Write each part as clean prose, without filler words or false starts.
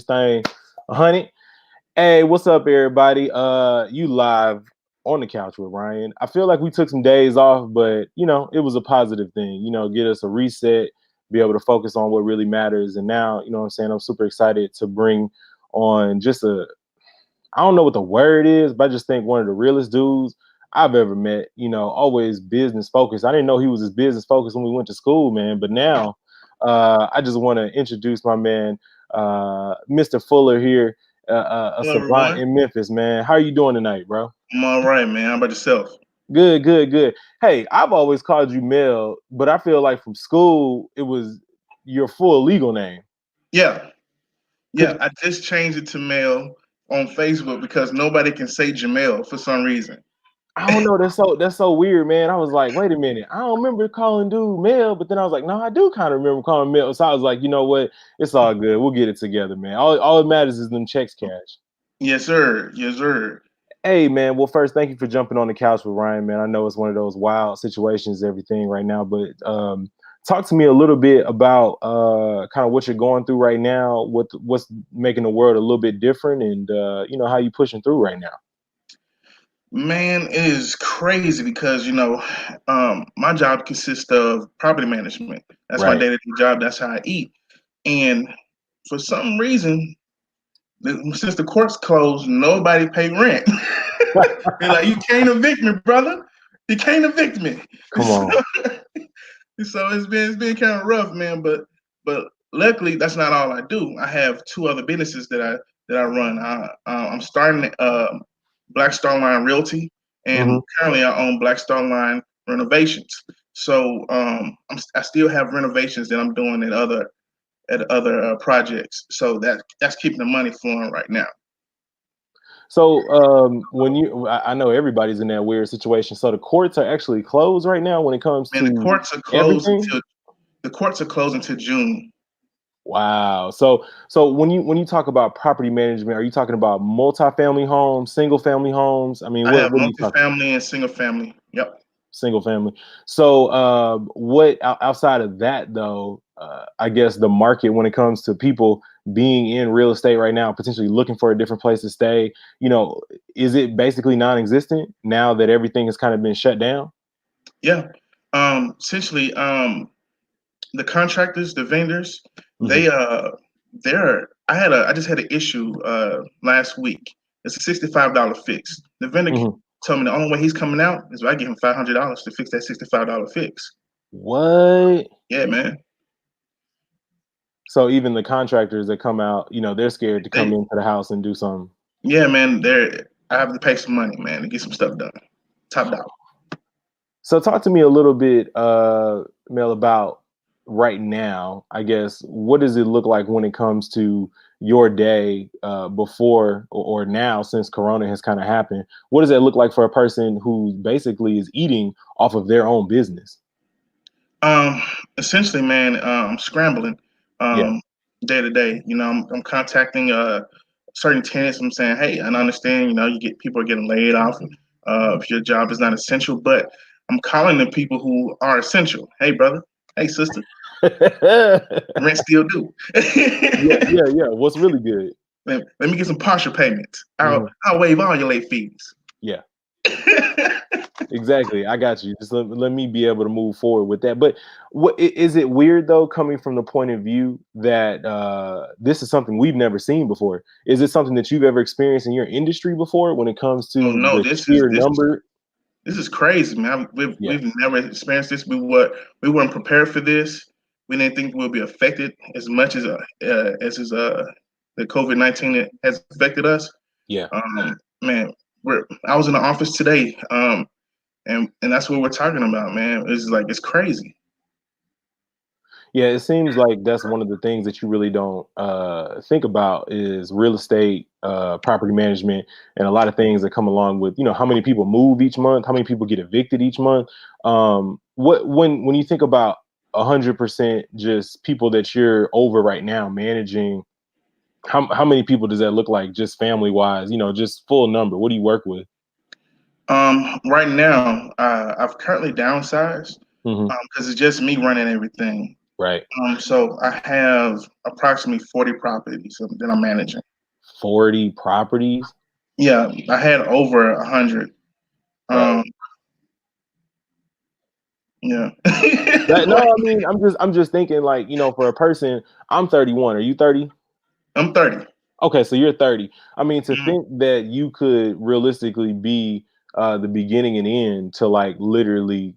thing 100. Hey, what's up, everybody? You live on the couch with Ryan. I feel like we took some days off, but it was a positive thing. Get us a reset, be able to focus on what really matters. And now, what I'm saying, I'm super excited to bring on I don't know what the word is, but I just think one of the realest dudes I've ever met. Always business focused. I didn't know he was as business focused when we went to school, man. But now, I just want to introduce my man, Mr. Fuller here. A Hello, savant everyone. in Memphis, man. How are you doing tonight, bro? I'm all right, man. How about yourself? Good, good, good. Hey, I've always called you Mel, but I feel like from school it was your full legal name. Yeah, Could yeah. I just changed it to Mel on Facebook because nobody can say Jamel for some reason. I don't know. That's so weird, man. I was like, wait a minute. I don't remember calling dude Mel, but then I was like, no, I do kind of remember calling Mel. So I was like, you know what? It's all good. We'll get it together, man. All that matters is them checks cash. Yes, sir. Yes, sir. Hey, man. Well, first, thank you for jumping on the couch with Ryan, man. I know it's one of those wild situations, everything right now, but talk to me a little bit about kind of what you're going through right now, what's making the world a little bit different, and how you pushing through right now. Man, it is crazy because my job consists of property management. That's my Right. day-to-day job. That's how I eat. And for some reason, since the courts closed, nobody paid rent. They're like, you can't evict me, brother. You can't evict me. Come on. So it's been kind of rough, man. But luckily, that's not all I do. I have two other businesses that I run. I'm starting Black Star Line Realty, and Hmm. currently I own Black Star Line Renovations. So I still have renovations that I'm doing at other projects. So that's keeping the money flowing right now. So I know everybody's in that weird situation. So the courts are actually closed right now when it comes Man, the to courts are closed everything. until the courts are closed until June. Wow. So when you talk about property management, are you talking about multifamily homes, single family homes? I mean, I what have what are you talking? multifamily and single family. Yep. Single family. So, what outside of that though? I guess the market when it comes to people being in real estate right now, potentially looking for a different place to stay. You know, is it basically non-existent now that everything has kind of been shut down? Yeah. Essentially, the contractors, the vendors, Hmm. they're I just had an issue last week. It's a $65 fix. The vendor Hmm. told me the only way he's coming out is if I give him $500 to fix that $65 fix. What? Yeah, man. So even the contractors that come out, they're scared to come They into the house and do something. Yeah, man. I have to pay some money, man, to get some stuff done. Top dollar. So talk to me a little bit, Mel, about right now. I guess what does it look like when it comes to your day before or now since Corona has kind of happened? What does that look like for a person who basically is eating off of their own business? Um, Essentially, man, I'm scrambling Yeah. um, day to day. I'm contacting certain tenants. I'm saying, hey, and I understand, people are getting laid off if your job is not essential, but I'm calling the people who are essential. Hey, brother. Hey, sister. Yeah, Rent still due. yeah, yeah. What's really good? Let me get some partial payments. I'll Mhm. I'll waive all your late fees. Yeah. Exactly. I got you. Just let me be able to move forward with that. But is it weird though, coming from the point of view that this is something we've never seen before? Is it something that you've ever experienced in your industry before when it comes Oh to no, the this is sheer this is number? This is crazy, man. We've Yeah. we've never experienced this. We weren't prepared for this. We didn't think we'll be affected as much as the COVID-19 has affected us. Yeah. Man, I was in the office today, and that's what we're talking about, man. It's like it's crazy. Yeah, it seems like that's one of the things that you really don't think about is real estate, property management, and a lot of things that come along with how many people move each month, how many people get evicted each month. What when you think about 100% just people that you're over right now managing, how many people does that look like just family wise? Just full number. What do you work with? Right now, I've currently downsized Hmm. because it's just me running everything. Right. So I have approximately 40 properties that I'm managing. 40 properties. Yeah, I had over 100. Right. Um, yeah. No, Like, I mean, I'm just thinking like, for a person, I'm 31. Are you 30? I'm 30. Okay, so you're 30. I mean, to Mhm. think that you could realistically be the beginning and end to like literally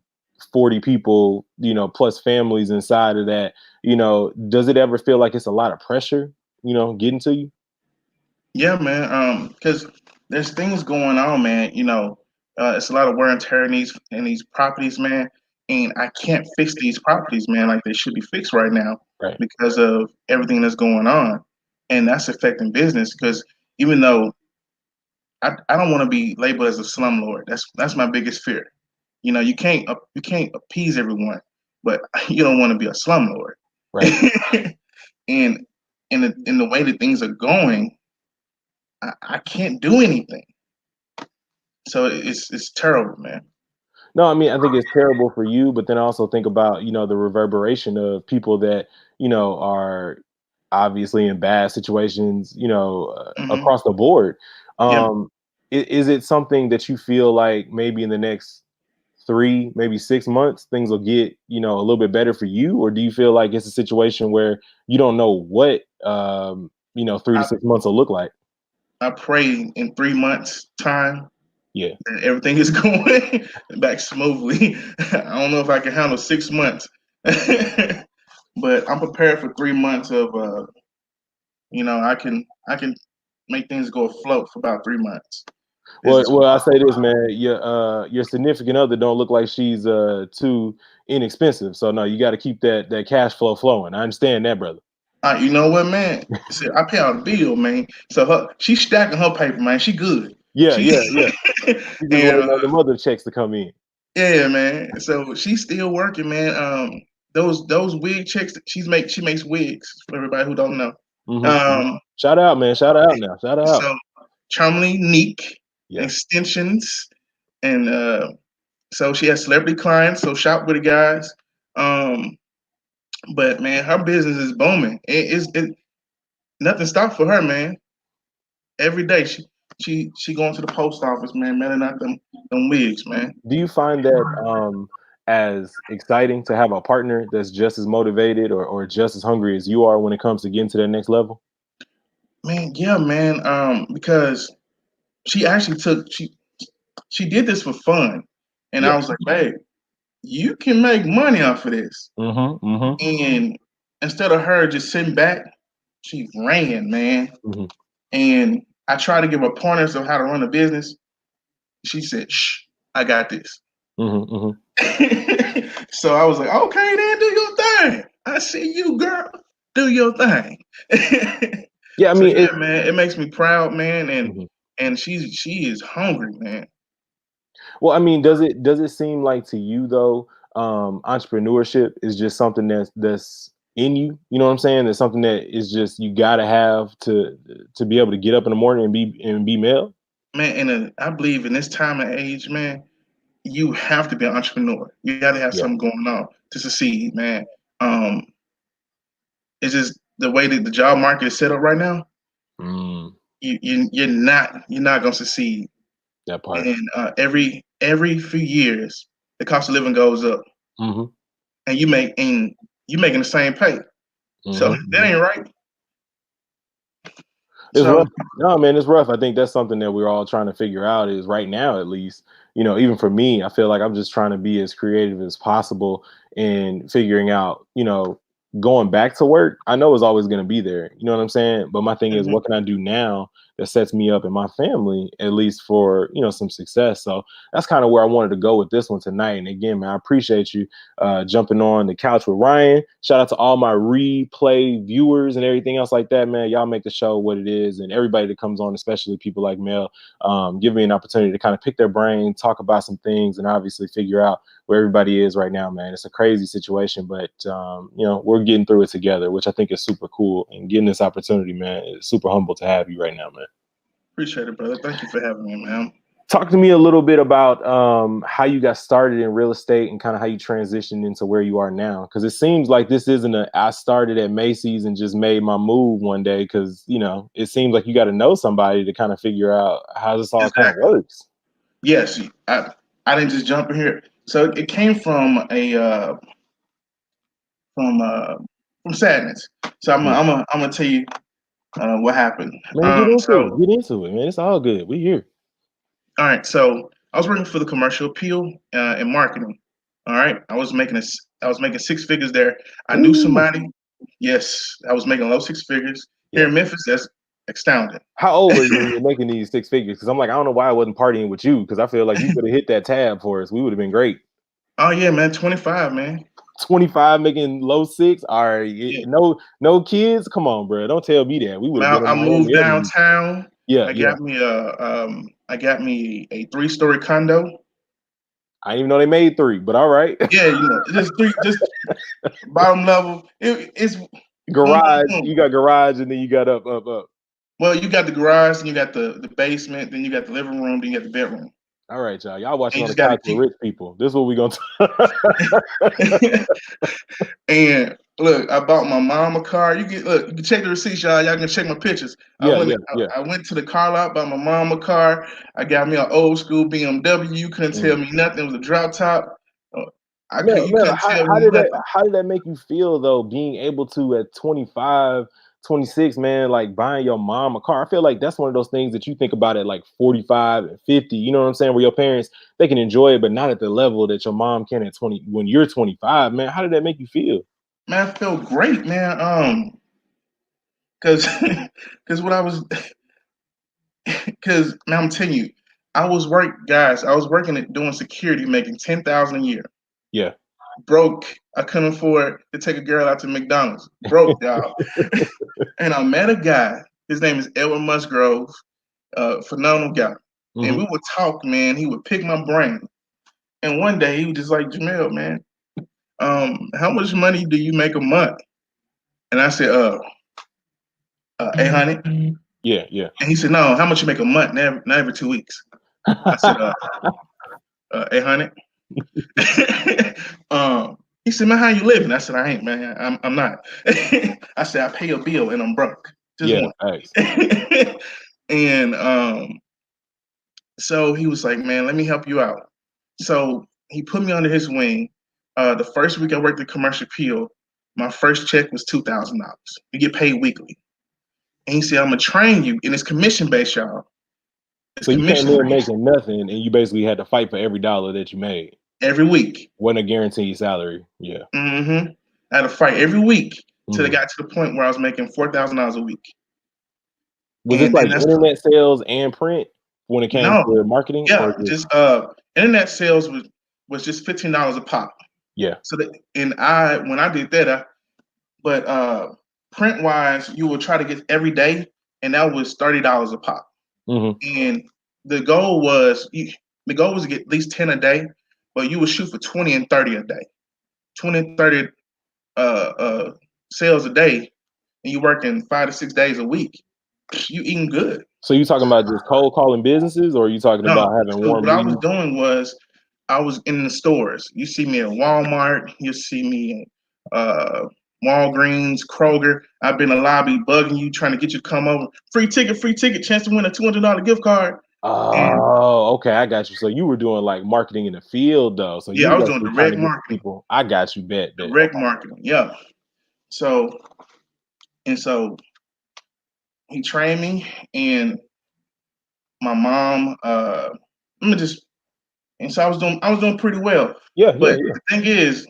40 people, plus families inside of that, does it ever feel like it's a lot of pressure, getting to you? Yeah, man. Because there's things going on, man. It's a lot of wear and tear in these properties, man. And I can't fix these properties, man, like they should be fixed right now Right. because of everything that's going on, and that's affecting business. Because even though I don't want to be labeled as a slumlord, that's my biggest fear. You can't appease everyone, but you don't want to be a slumlord. Right. And in the way that things are going, I can't do anything. So it's terrible, man. No, I mean, I think it's terrible for you, but then I also think about, the reverberation of people that, are obviously in bad situations, Hmm. across the board. Yeah, Um, is it something that you feel like maybe in the next 3, maybe 6 months, things will get, a little bit better for you? Or do you feel like it's a situation where you don't know what, 3 to 6 months will look like? I pray in 3 months' time Yeah. that everything is going back smoothly. I don't know if I can handle 6 months, but I'm prepared for 3 months of I can make things go afloat for about 3 months. Well, Business. well, I say this, man. Your significant other don't look like she's too inexpensive. So no, you got to keep that cash flow flowing. I understand that, brother. You know what, man? See, I pay out a bill, man. So she's stacking her paper, man. She good. Yeah, She yeah, yeah. You just and waiting on the mother checks to come in. yeah, man. So she's still working, man. Those wig checks that she makes wigs for everybody who don't know. Hmm. Um, Shout out, man. Shout out now. Shout out. so charmingly unique Yeah. extensions, and so she has celebrity clients. So shop with the guys. Um, but man, her business is booming. Nothing stopped for her, man. Every day she going to the post office, man, mailing out them wigs, man. Do you find that as exciting to have a partner that's just as motivated or just as hungry as you are when it comes to getting to that next level? Man, yeah, man. Because she actually she did this for fun, and Yeah. I was like, babe, you can make money off of this. Mm-hmm. Mm-hmm. And instead of her just sitting back, she ran, man. Mm-hmm. And I tried to give her pointers of how to run a business. She said, "Shh, I got this." Mm-hmm. Mm-hmm. So I was like, "Okay, then do your thing. I see you, girl. Do your thing." Yeah, I So mean, yeah, man, it makes me proud, man, mhm. and she is hungry, man. Well, I mean, does it seem like to you though, entrepreneurship is just something that's in you? You know what I'm saying? That's something that is just you gotta have to be able to get up in the morning and be male. Man, and I believe in this time and age, man, you have to be an entrepreneur. You got to have Yeah. something going on to succeed, man. Um, it's just the way that the job market is set up right now. Mm, You're not gonna succeed. that part. And every few years, the cost of living goes up, Hmm. and you making the same pay. So that Hmm. ain't right. It's So rough. No, man, it's rough. I think that's something that we're all trying to figure out is right now, at least, even for me, I feel like I'm just trying to be as creative as possible in figuring out, going back to work. I know it's always going to be there. You know what I'm saying? But my thing is, mhm. what can I do now that sets me up and my family, at least for, some success? So that's kind of where I wanted to go with this one tonight. And again, man, I appreciate you jumping on the couch with Ryan. Shout out to all my replay viewers and everything else like that, man. Y'all make the show what it is, and everybody that comes on, especially people like Mel, give me an opportunity to kind of pick their brain, talk about some things, and obviously figure out where everybody is right now, man. It's a crazy situation, but we're getting through it together, which I think is super cool. And getting this opportunity, man, is super humble to have you right now, man. Appreciate it, brother. Thank you for having me, man. Talk to me a little bit about how you got started in real estate and kind of how you transitioned into where you are now. Because it seems like this isn't a I started at Macy's and just made my move one day. Because it seems like you got to know somebody to kind of figure out how this all kind of Exactly. works. Yes, I didn't just jump in here. So it came from from uh, from sadness. So Yeah. I'm gonna tell you what happened. Man, get into it. So Get into it, man. It's all good. We here. all right, so I was working for the commercial appeal in marketing. All right, I was making six figures there. I knew Ooh. somebody. Yes, I was making low six figures here Yeah. in Memphis. That's astounding. How old were you when you were making these six figures? Because I'm like, I don't know why I wasn't partying with you. Because I feel like you could have hit that tab for us. We would have been great. Oh yeah, man, 25, man. 25 making low six. All right. Yeah, No kids. Come on, bro. Don't tell me that. We would have man, been in I moved Miami every week. downtown. Yeah, yeah. I got me a 3-story condo. I didn't even know they made three, but all right. Yeah, just bottom level. It's boom, boom, Garage. boom. You got garage and then you got up, up, up. Well, you got the garage, and you got the basement, then you got the living room, then you got the bedroom. All right, y'all. Y'all And watching you on the just got to couch with keep. rich people. This is what we gonna And look, I bought my mom a car. You can check the receipts, y'all. Y'all can check my pictures. I Yeah, went yeah, yeah. I went to the car lot, bought my mom a car. I got me an old school BMW. You couldn't tell Mm. me nothing. It was a drop top. Uh, you Mel, couldn't tell me nothing. how did that make you feel though, being able to at 25, 26, man, like buying your mom a car? I feel like that's one of those things that you think about at like 45 and 50, you know what I'm saying? Where your parents, they can enjoy it, but not at the level that your mom can at 20 when you're 25, man. How did that make you feel? Man, I felt great, man. Cause, cause what I was, cause man, I'm telling you, I was working at doing security, making 10,000 a year. Yeah. Broke. I couldn't afford to take a girl out to McDonald's. Broke, y'all. And I met a guy. His name is Edward Musgrove. Phenomenal guy. And Hmm. we would talk, man. He would pick my brain. And one day he was just like, Jamel, man, how much money do you make a month? And I said, 800. Yeah, yeah. And he said, no, how much you make a month? Not every 2 weeks. I said, 800. He said, man, how you living? I said, I ain't, man. I'm not. I said, I pay a bill and I'm broke. Just Yeah, one. thanks. And so he was like, man, let me help you out. So he put me under his wing. The first week I worked at Commercial Appeal, my first check was $2,000. You get paid weekly. And he said, I'm gonna train you, and it's commission based, y'all. It's So you came commission in based making nothing and you basically had to fight for every dollar that you made. every week. Wasn't a guaranteed salary. Yeah. I had to fight every week till it Mhm. got to the point where I was making $4,000 a week. Was this And like that's internet sales and print when it came no, to marketing or yeah, just just internet sales was just $15 a pop. yeah. So that and I when I did that, but print wise, you will try to get every day, and that was $30 a pop. Mhm. And the goal was the goal was to get at least 10 a day, but you would shoot for 20 and 30 a day. 20 and 30 sales a day, and you working 5 to 6 days a week. You eating good. So you talking about just cold calling businesses or are you talking No, about having so warm what I was leads? doing was I was in the stores. You see me at Walmart. You see me at Walgreens, Kroger. I've been in the lobby bugging you, trying to get you to come over. Free ticket, chance to win a $200 gift card. And Oh, okay, I got you. So you were doing like marketing in the field though. So yeah, you I was was doing actually trying to direct get the marketing. people. I got you, bet. Direct marketing. Yeah. So so he trained me, and my mom. Let me just. And so I was doing pretty well. Yeah, yeah, But yeah. the thing is,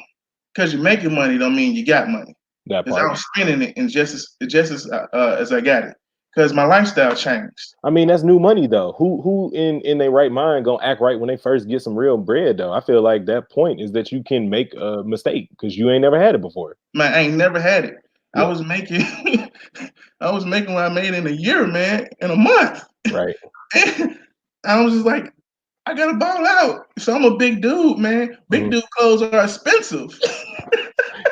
because you're making money, don't mean you got money. That Because I part. was spending it, and just as I got it. Because my lifestyle changed. I mean, that's new money though. Who in their right mind gonna act right when they first get some real bread though? I feel like that point is that you can make a mistake because you ain't never had it before. Man, I ain't never had it. I Yeah, was making I was making what I made in a year, man, in a month. right. And I was just like, I gotta ball out. So I'm a big dude, man. Big dude clothes are expensive.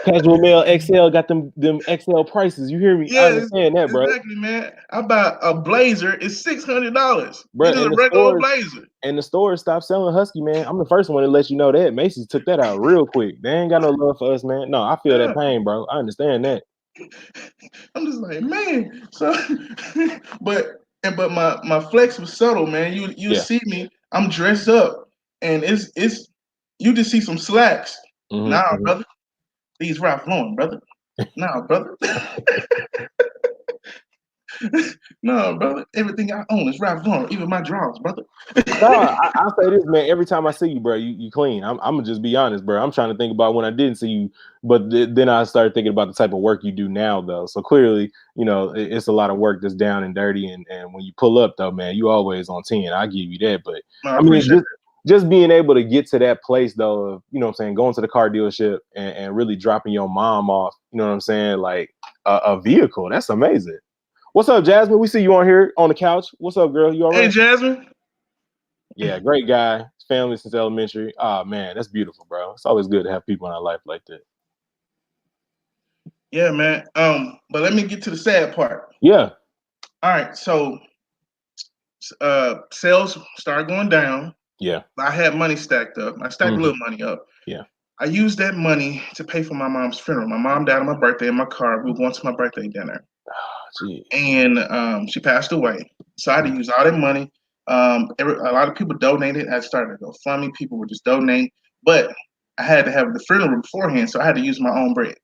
Casual Male XL got them XL prices. You hear me? I Yes, understand that, bro. exactly, man. I buy a blazer, it's $600. Bro, It's just a regular old blazer. and the stores stopped selling Husky, man. I'm the first one to let you know that. Macy's took that out real quick. They ain't got no love for us, man. No, I feel that pain, bro. I understand that. I'm just like, man. So, but my flex was subtle, man. You Yeah. see me, I'm dressed up, and it's you just see some slacks. Nah, brother, these Ralph Lauren, brother. Nah, brother. No, brother. Everything I own is Ralph Lauren, even my drawers, brother. No, I'll say this, man. Every time I see you, bro, you clean. I'm gonna just be honest, bro. I'm trying to think about when I didn't see you, but then I started thinking about the type of work you do now, though. So clearly, it's a lot of work that's down and dirty. And when you pull up, though, man, you always on 10. I give you that. But I I mean, appreciate just being able to get to that place, though, of, what I'm saying, going to the car dealership and really dropping your mom off, you know what I'm saying, like a vehicle. That's amazing. What's up, Jasmine? We see you on here on the couch. What's up, girl? You all right? Hey, Jasmine. Yeah, great guy. Family since elementary. Oh man, that's beautiful, bro. It's always good to have people in our life like that. Yeah, man. But let me get to the sad part. Yeah. All right, so sales started going down. Yeah. I had money stacked up. I stacked a little money up. Yeah. I used that money to pay for my mom's funeral. My mom died on my birthday in my car. We were going to my birthday dinner. Oh, and she passed away. So I had to use all that money. A lot of people donated. I started to go funny. People would just donate. But I had to have the funeral beforehand, so I had to use my own bread.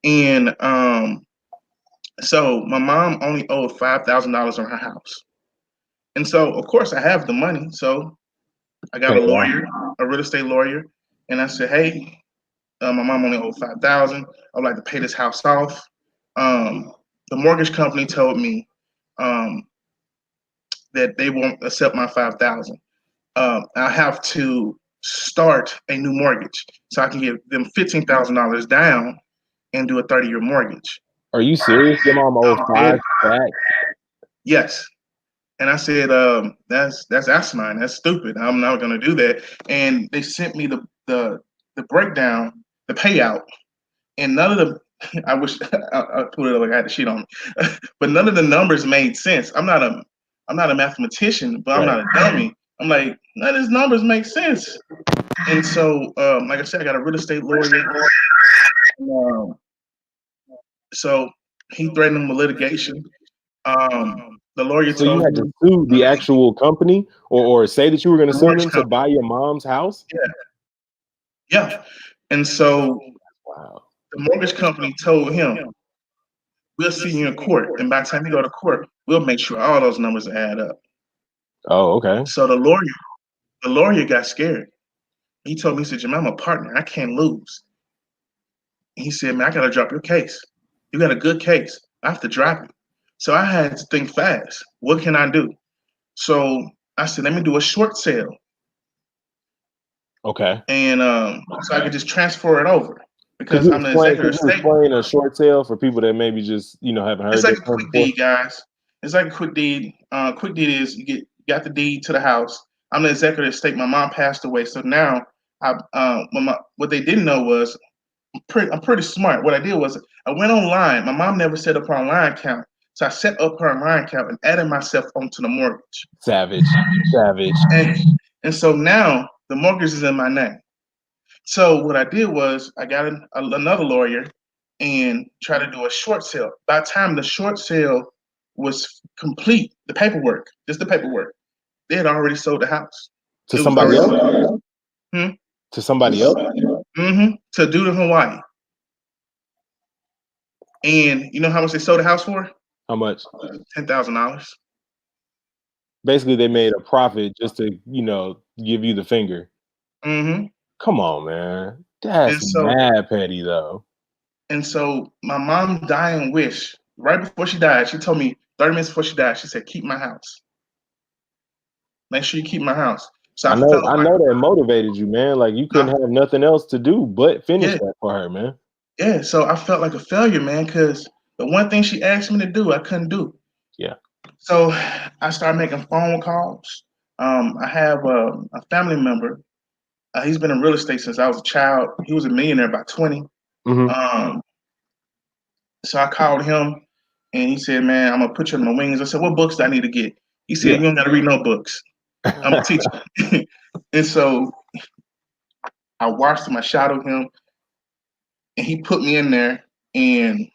and so my mom only owed $5,000 on her house. And so, of course, I have the money. So I got a lawyer, a real estate lawyer, and I said, "Hey, my mom only owed $5,000. I'd like to pay this house off." The mortgage company told me that they won't accept my $5,000. I have to start a new mortgage, so I can give them $15,000 down and do a 30-year mortgage. Are you serious? Your mom owed $5,000 back? Yes. And I said, that's asinine. That's stupid. I'm not going to do that. And they sent me the breakdown, the payout, and none of the. I wish I put it like I had the sheet on me, but none of the numbers made sense. I'm not a mathematician, but I'm not a dummy. I'm like, none of these numbers make sense. And so, like I said, I got a real estate lawyer. So he threatened him with litigation. The lawyer So you told had to me, sue the actual company or say that you were going to sue them to buy your mom's house? Yeah. And so Wow. the mortgage company told him, "We'll see you in court. And by the time you go to court, we'll make sure all those numbers add up." Oh, okay. So the lawyer got scared. He told me, he said, "Jim, I'm a partner. I can't lose." He said, "Man, I gotta drop your case. You got a good case. I have to drop it." So I had to think fast. What can I do? So I said, let me do a short sale. Okay. And so I could just transfer it over because Could I'm the executive you explain a short sale for people that maybe just haven't heard It's like that a term quick before? deed, guys. It's like a quick deed. Quick deed is you got the deed to the house. I'm the executive estate. My mom passed away, so now what they didn't know was I'm pretty smart. What I did was I went online. My mom never set up her online account, so I set up her online account and added myself onto the mortgage. Savage. And so now the mortgage is in my name. So what I did was I got another lawyer and tried to do a short sale. By the time the short sale was complete, just the paperwork, they had already sold the house. To somebody else? To somebody else? Mm-hmm. To a dude in Hawaii. And you know how much they sold the house for? How much? $10,000. Basically, they made a profit just to, give you the finger. Mm-hmm. Come on, man. That's mad petty, though. And so my mom dying wish, right before she died, she told me 30 minutes before she died, she said, "Keep my house. Make sure you keep my house." So I know that motivated you, man. Like you couldn't have nothing else to do but finish that for her, man. Yeah, so I felt like a failure, man, because the one thing she asked me to do, I couldn't do. Yeah. So I started making phone calls. I have a family member. He's been in real estate since I was a child. He was a millionaire by 20. Hmm. Um, so I called him and he said, "Man, I'm gonna put you on my wings." I said, "What books do I need to get?" He said, Yeah. "You don't got to read no books. I'm gonna teach you." And so I watched him. I shadowed him, and he put me in there, and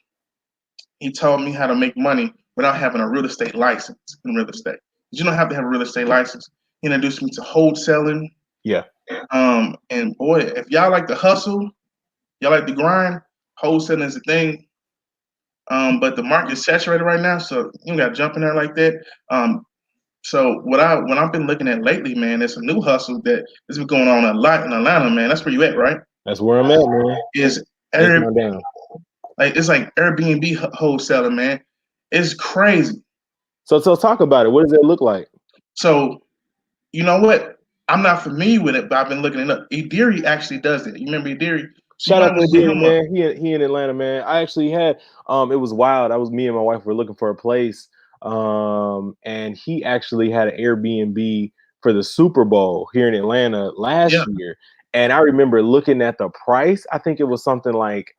he taught me how to make money without having a real estate license in real estate. You don't have to have a real estate license. He introduced me to wholesaling. Yeah. And boy, if y'all like to hustle, y'all like to grind, wholesaling is the thing. But the market's saturated right now, so you got to jump in there like that. So what I've been looking at lately, man, it's a new hustle that has been going on a lot in Atlanta, man. That's where you at, right? That's where I'm at, man. Is Hands Air, down. like it's like Airbnb wholesaling, man. It's crazy. So talk about it. What does it look like? So you know what? I'm not familiar with it, but I've been looking it up. Ediri actually does it. You remember Ediri? So you Shout might out to want to hit Deary, him up. man. He in Atlanta, man. I actually had it was wild. I was me and my wife were looking for a place. And he actually had an Airbnb for the Super Bowl here in Atlanta Yeah. last year. And I remember looking at the price. I think it was something like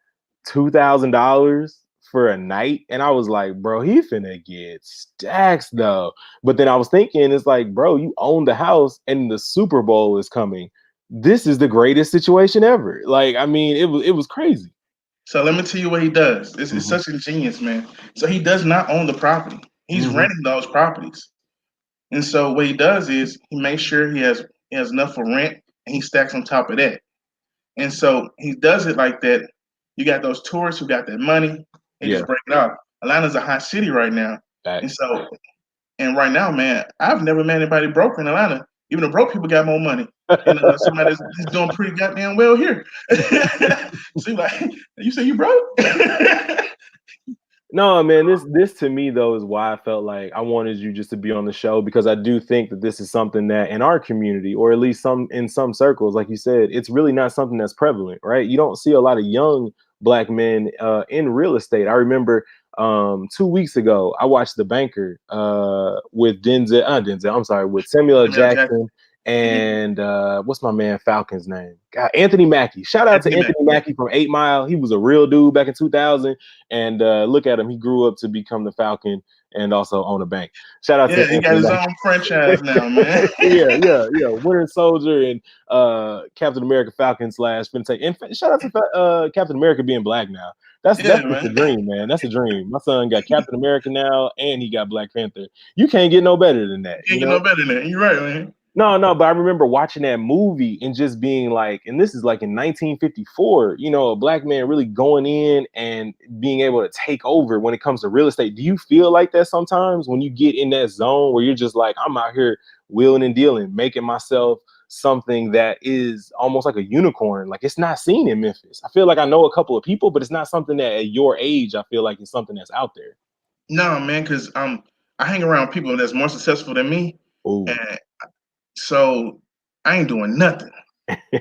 $2,000 for a night. And I was like, bro, he finna get stacks though. But then I was thinking, it's like, bro, you own the house and the Super Bowl is coming. This is the greatest situation ever. Like, I mean, it was crazy. So let me tell you what he does. It's Hmm. such a genius, man. So he does not own the property. He's Hmm. renting those properties. And so what he does is he makes sure he has enough for rent and he stacks on top of that. And so he does it like that. You got those tourists who got that money, they Yeah, just break it off. Atlanta's a hot city right now. And facts. so and right now, man, I've never met anybody broke in Atlanta. Even the broke people got more money. And somebody that's doing pretty goddamn well here. So you like, you say you broke? No, man, this to me though is why I felt like I wanted you just to be on the show because I do think that this is something that in our community, or at least some in some circles, like you said, it's really not something that's prevalent, right? You don't see a lot of young black men in real estate. I remember 2 weeks ago, I watched The Banker with Denzel, I'm sorry, with Samuel L. Samuel Jackson. Jackson Mhm. and what's my man Falcon's name? God, Anthony Mackie. Shout out to Anthony Mack. Anthony Yeah. Mackie from 8 Mile. He was a real dude back in 2000. And look at him. He grew up to become the Falcon and also own a bank. Shout out to Yeah, he got Anthony his Mackie. own franchise now, man. Yeah. Winter Soldier and Captain America Falcon slash FinTech. And shout out to Captain America being black now. That's Yeah, just a man. dream, man. That's a dream. My son got Captain America now, and he got Black Panther. You can't get no better than that, Can't get no better than that. You're right, man. No, but I remember watching that movie and just being like, and this is like in 1954, a black man really going in and being able to take over when it comes to real estate. Do you feel like that sometimes when you get in that zone where you're just like, I'm out here wheeling and dealing, making myself something that is almost like a unicorn? Like it's not seen in Memphis. I feel like I know a couple of people, but it's not something that at your age, I feel like it's something that's out there. No, man, because I hang around people that's more successful than me, Oh, and so I ain't doing nothing.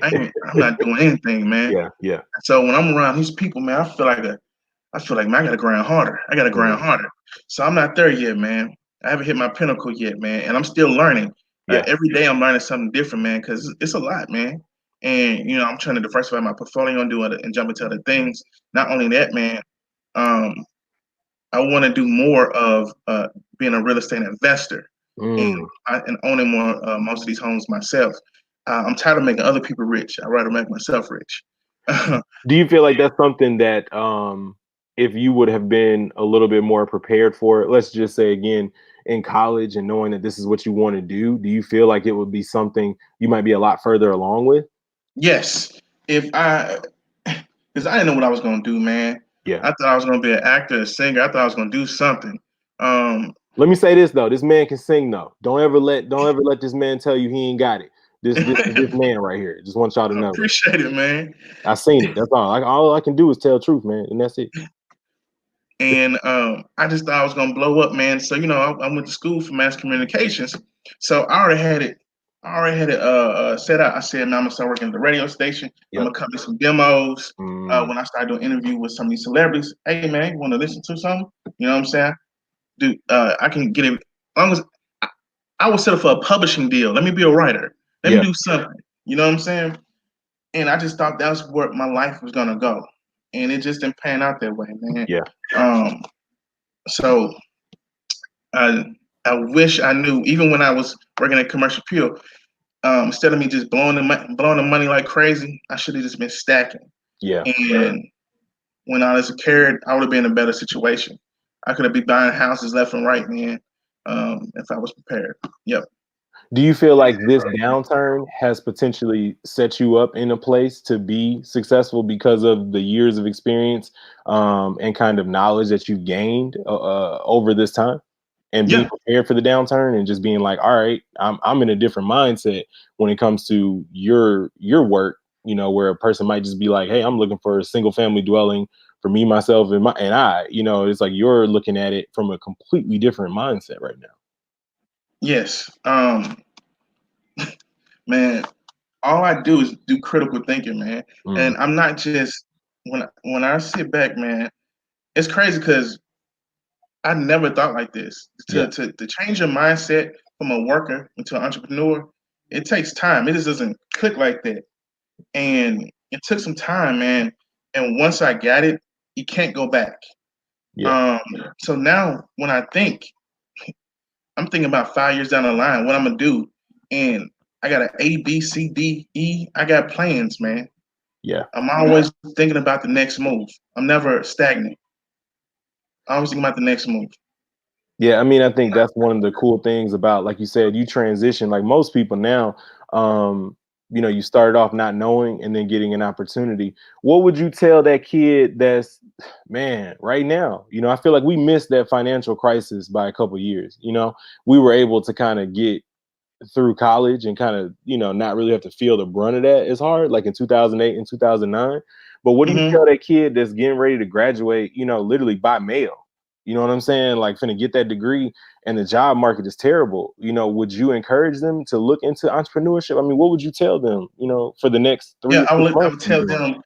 I'm not doing anything, man. yeah. So when I'm around these people, man, I feel like, man, I gotta grind harder. I gotta grind Mm, harder. So I'm not there yet, man. I haven't hit my pinnacle yet, man, and I'm still learning. yeah. Every day I'm learning something different, man, because it's a lot, man. And I'm trying to diversify my portfolio and do it and jump into other things. Not only that, man, um, I want to do more of being a real estate investor and Mm. and owning more most of these homes myself. I'm tired of making other people rich. I'd rather make myself rich. Do you feel like that's something that if you would have been a little bit more prepared for it, let's just say again in college and knowing that this is what you want to do you feel like it would be something you might be a lot further along with? Yes, if I, because I didn't know what I was gonna do, man. Yeah. I thought I was gonna be an actor, a singer. I thought I was gonna do something. Um, Let me say this though, this man can sing though. Don't ever let this man tell you he ain't got it. This I man right here. Just want y'all to know that. appreciate it, man. I seen it. That's all I can do is tell truth, man. And that's it. And I just thought I was gonna blow up, man. So I went to school for mass communications, so I already had it. I already had it set out. I said, "Man, I'm gonna start working at the radio station. I'm Yep. gonna cut me some demos." Mm, When I started doing interview with some of these celebrities, hey man, you want to listen to something? You know what I'm saying? Dude, I can get it as long as I would settle for a publishing deal. Let me be a writer. Let me Yeah. do something. You know what I'm saying? And I just thought that's where my life was gonna go, and it just didn't pan out that way, man. Yeah. Um, so I I wish I knew, even when I was working at Commercial Pure, instead of me just blowing the money like crazy, I should have just been stacking. Yeah. And when I was occurred, I would have been in a better situation. I could have been buying houses left and right, man, if I was prepared. Yep. Do you feel like this downturn has potentially set you up in a place to be successful because of the years of experience and kind of knowledge that you've gained over this time, and being Yeah. prepared for the downturn and just being like, all right, I'm in a different mindset when it comes to your work, where a person might just be like, hey, I'm looking for a single family dwelling for me, myself, and I, it's like you're looking at it from a completely different mindset right now. Yes. Man, all I do is do critical thinking, man. Mm, And I'm not just when I sit back, man. It's crazy because I never thought like this. yeah, To change your mindset from a worker into an entrepreneur, it takes time. It just doesn't click like that. And it took some time, man. And once I got it, you can't go back. yeah, Um, so now when I think, I'm thinking about 5 years down the line, what I'm gonna do. And I got an A, B, C, D, E. I got plans, man. yeah. I'm always thinking about the next move. I'm never stagnant. I always thinking about the next move. Yeah, I mean, I think that's one of the cool things about, like you said, you transition like most people now. Um, you started off not knowing and then getting an opportunity. What would you tell that kid that's, man, right now? I feel like we missed that financial crisis by a couple years. We were able to kind of get through college and kind of, not really have to feel the brunt of that as hard, like in 2008 and 2009. But what do you Hmm. tell that kid that's getting ready to graduate, literally by mail? You know what I'm saying? Like, finna get that degree and the job market is terrible. Would you encourage them to look into entrepreneurship? I mean, what would you tell them, for the next Yeah, 3 or 6 months to be doing?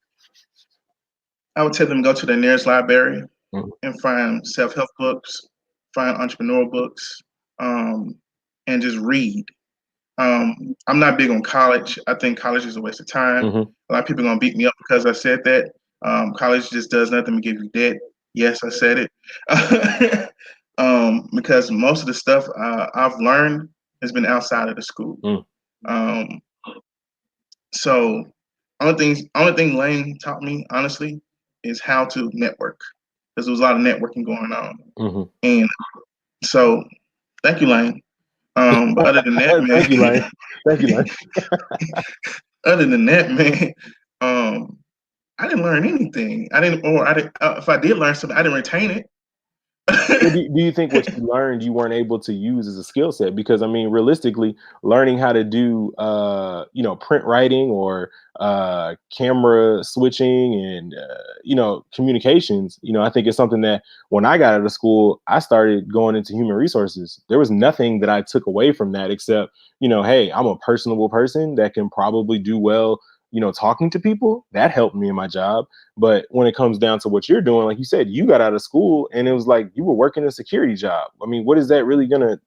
I would tell them go to the nearest library Mhm, and find self help books, find entrepreneur books, um, and just read. I'm not big on college. I think college is a waste of time. mhm. A lot of people are gonna beat me up because I said that. College just does nothing but give you debt. Yes, I said it. Because most of the stuff I've learned has been outside of the school. Mm, Um, so only thing Lane taught me, honestly, is how to network. Because there was a lot of networking going on. mhm. And so thank you, Lane. But other than that, Thank you, Lane. man, Thank you, Lane. other than that, man, um, I didn't learn anything. I didn't, or I didn't. If I did learn something, I didn't retain it. Well, do you think what you learned you weren't able to use as a skill set? Because I mean, realistically, learning how to do print writing or camera switching and communications, I think it's something that when I got out of school, I started going into human resources. There was nothing that I took away from that except, hey, I'm a personable person that can probably do well, talking to people. That helped me in my job. But when it comes down to what you're doing, like you said, you got out of school and it was like you were working a security job. I mean, what is that really gonna,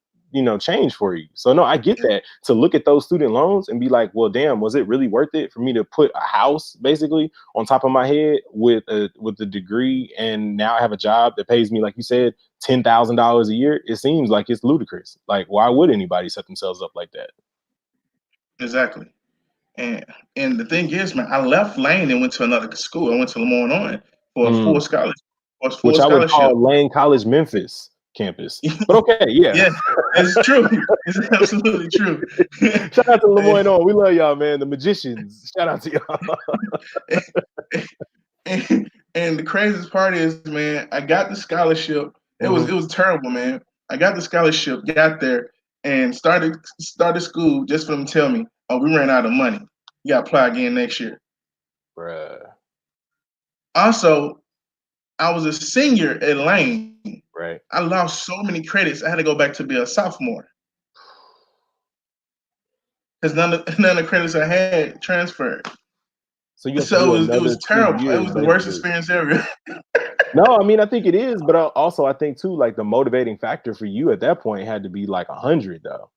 change for you? So no, I get that. To look at those student loans and be like, well, damn, was it really worth it for me to put a house basically on top of my head with the degree, and now I have a job that pays me, like you said, $10,000 a year? It seems like it's ludicrous. Like, why would anybody set themselves up like that? Exactly. And and the thing is, man, I left Lane and went to another school. I went to Lemoyne for a Mm, full scholarship. For a which full I would scholarship. call Lane College Memphis campus. But okay, yeah. Yeah, it's true. It's absolutely true. Shout out to and, Lemoyne on. We love y'all, man. The magicians. Shout out to y'all. and the craziest part is, man, I got the scholarship. Mhm. It was terrible, man. I got the scholarship, got there, and started school just for them to tell me, oh, we ran out of money. You got to apply again next year. Bruh. Also, I was a senior at Lane. Right. I lost so many credits. I had to go back to be a sophomore because none of the credits I had transferred. So you have to So do it another was two terrible. It years, was the worst basically. experience ever. No, I mean, I think it is, but also I think too, like the motivating factor for you at that point had to be like 100, though.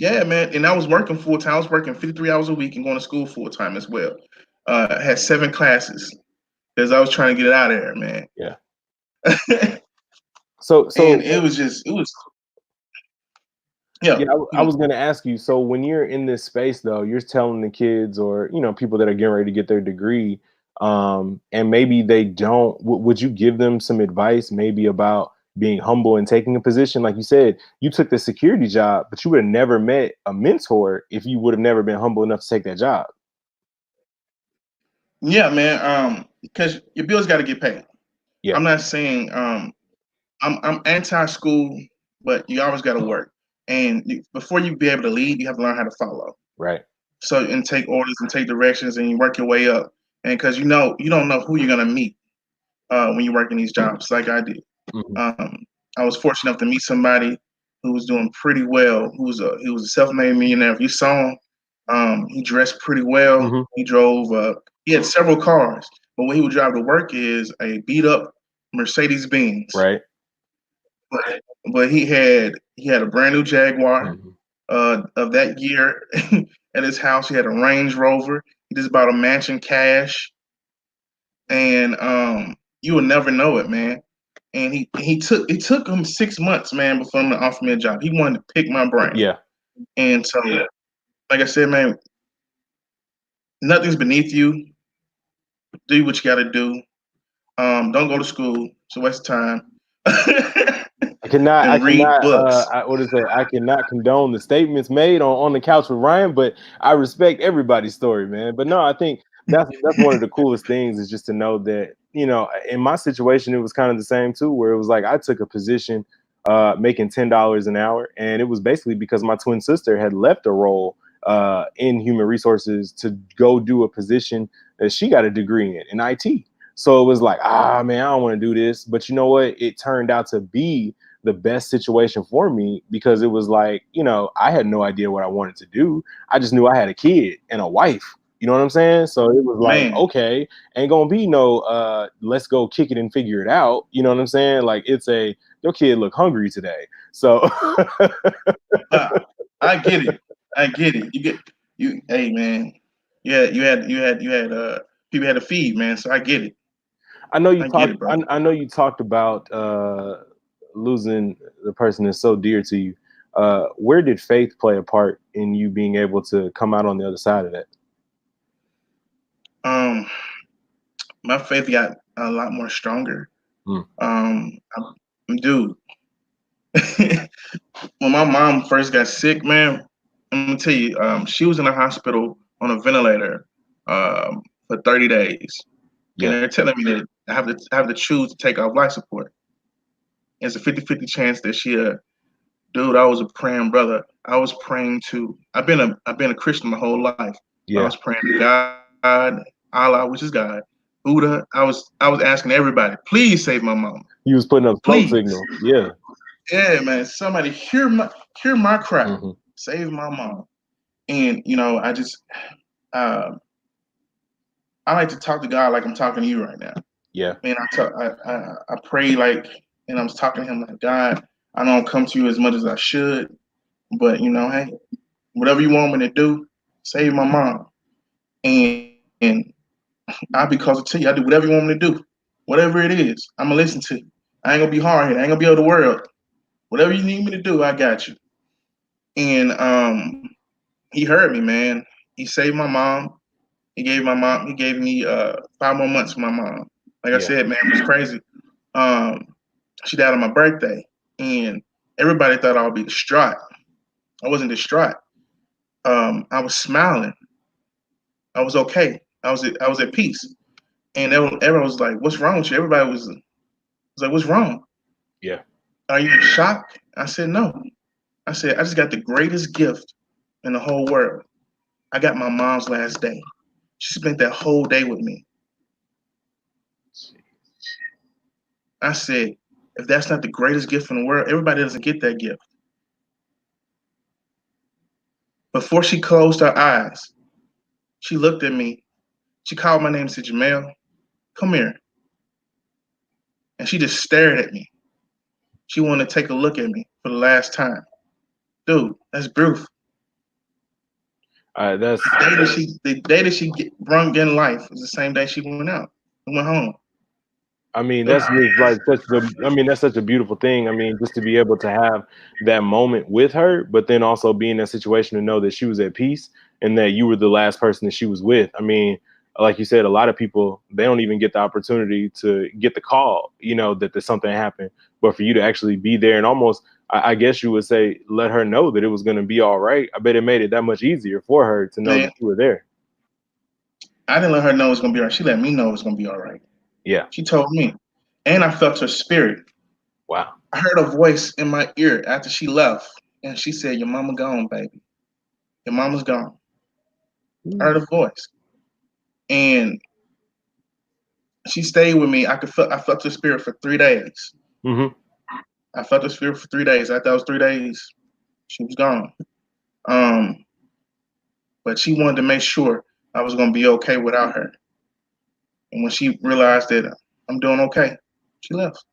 Yeah, man. And I was working full time. I was working 53 hours a week and going to school full time as well. I had 7 classes because I was trying to get it out of there, man. Yeah. So And so it was yeah. yeah, I was going to ask you. So when you're in this space, though, you're telling the kids, or people that are getting ready to get their degree, and maybe they don't. Would you give them some advice, maybe about being humble and taking a position? Like you said, you took the security job, but you would have never met a mentor if you would have never been humble enough to take that job. Yeah, man. Because your bills got to get paid. Yeah. I'm not saying I'm anti-school, but you always got to work. And before you be able to lead, you have to learn how to follow. Right. So and take orders and take directions, and you work your way up. And because you don't know who you're gonna meet when you're working these jobs, like I did. Hmm. I was fortunate enough to meet somebody who was doing pretty well. He was a self-made millionaire. If you saw him, he dressed pretty well. Hmm. He drove. He had several cars, but what he would drive to work is a beat up Mercedes Benz. Right. But he had a brand new Jaguar Hmm. of that year at his house. He had a Range Rover. He just bought a mansion cash, and you would never know it, man. And it took him 6 months, man, before him to offer me a job. He wanted to pick my brain, Yeah. and so, like I said, man, nothing's beneath you. Do what you got to do. Don't go to school. It's a waste of time. I And read cannot, books. what is that? I cannot condone the statements made on the couch with Ryan, but I respect everybody's story, man. But no, I think that's one of the coolest things is just to know that, in my situation, it was kind of the same too, where it was like I took a position, making $10 an hour, and it was basically because my twin sister had left a role, in human resources to go do a position that she got a degree in IT. So it was like, man, I don't want to do this. But you know what? It turned out to be the best situation for me because it was like, I had no idea what I wanted to do. I just knew I had a kid and a wife. You know what I'm saying? So it was like, Man, okay, ain't gonna be no let's go kick it and figure it out. You know what I'm saying? Like your kid look hungry today. So uh, I get it. I get it. Hey, man. Yeah, you had people had to feed, man. So I get it. I know you I get talked it, brother. I know you talked about losing the person that's so dear to you. Where did faith play a part in you being able to come out on the other side of that? Um, my faith got a lot more stronger. Mm, Um, dude, when my mom first got sick, man, I'm gonna tell you, she was in the hospital on a ventilator for 30 days, and yeah, they're telling me that I have to choose to take off life support. It's a 50-50 chance that dude, I was a praying brother. I was praying to. I've been a Christian my whole life. But I yeah. was praying to God, Allah, which is God, Buddha. I was asking everybody, please save my mama, You was putting up smoke please. signals. Yeah. Yeah, man. Somebody hear my cry, Hmm. save my mom. And I just uh, I like to talk to God like I'm talking to you right now. Yeah. Man, I pray like, and I was talking to Him like, God, I don't come to you as much as I should, but hey, whatever you want me to do, save my mom. And I'll be closer to you. I do whatever you want me to do. Whatever it is, I'm gonna listen to you. I ain't gonna be hard headed. I ain't gonna be of the world. Whatever you need me to do, I got you. And he heard me, man. He saved my mom. He gave me 5 more months for my mom. Like I Yeah. said, man, it was crazy. Um, she died on my birthday, and everybody thought I would be distraught. I wasn't distraught. I was smiling. I was okay. I was at peace. And everyone was like, "What's wrong with you?" Everybody was like, "What's wrong? Yeah. Are you in shock?" I said, "No." I said, "I just got the greatest gift in the whole world. I got my mom's last day. She spent that whole day with me." I said, "If that's not the greatest gift in the world, everybody doesn't get that gift." Before she closed her eyes, she looked at me. She called my name and said, "Jamel, come here." And she just stared at me. She wanted to take a look at me for the last time. Dude, that's beautiful. That's The day that she brung in life was the same day she went out and went home. I mean, It was- that's just like I mean, that's such a beautiful thing. I mean, just to be able to have that moment with her, but then also be in that situation to know that she was at peace and that you were the last person that she was with. I mean, like you said, a lot of people, they don't even get the opportunity to get the call, that there's something happened. But for you to actually be there and almost, I guess you would say, let her know that it was going to be all right. I bet it made it that much easier for her to know Man, that you were there. I didn't let her know it was gonna be all right. She let me know it was gonna be all right. Yeah. She told me, and I felt her spirit. Wow. I heard a voice in my ear after she left, and she said, "Your mama gone, baby. Your mama's gone." I heard a voice, and she stayed with me. I felt her spirit for 3 days. Mm-hmm. I felt her spirit for 3 days. After those 3 days, she was gone. Um, but she wanted to make sure I was gonna be okay without her. And when she realized that I'm doing okay, she left.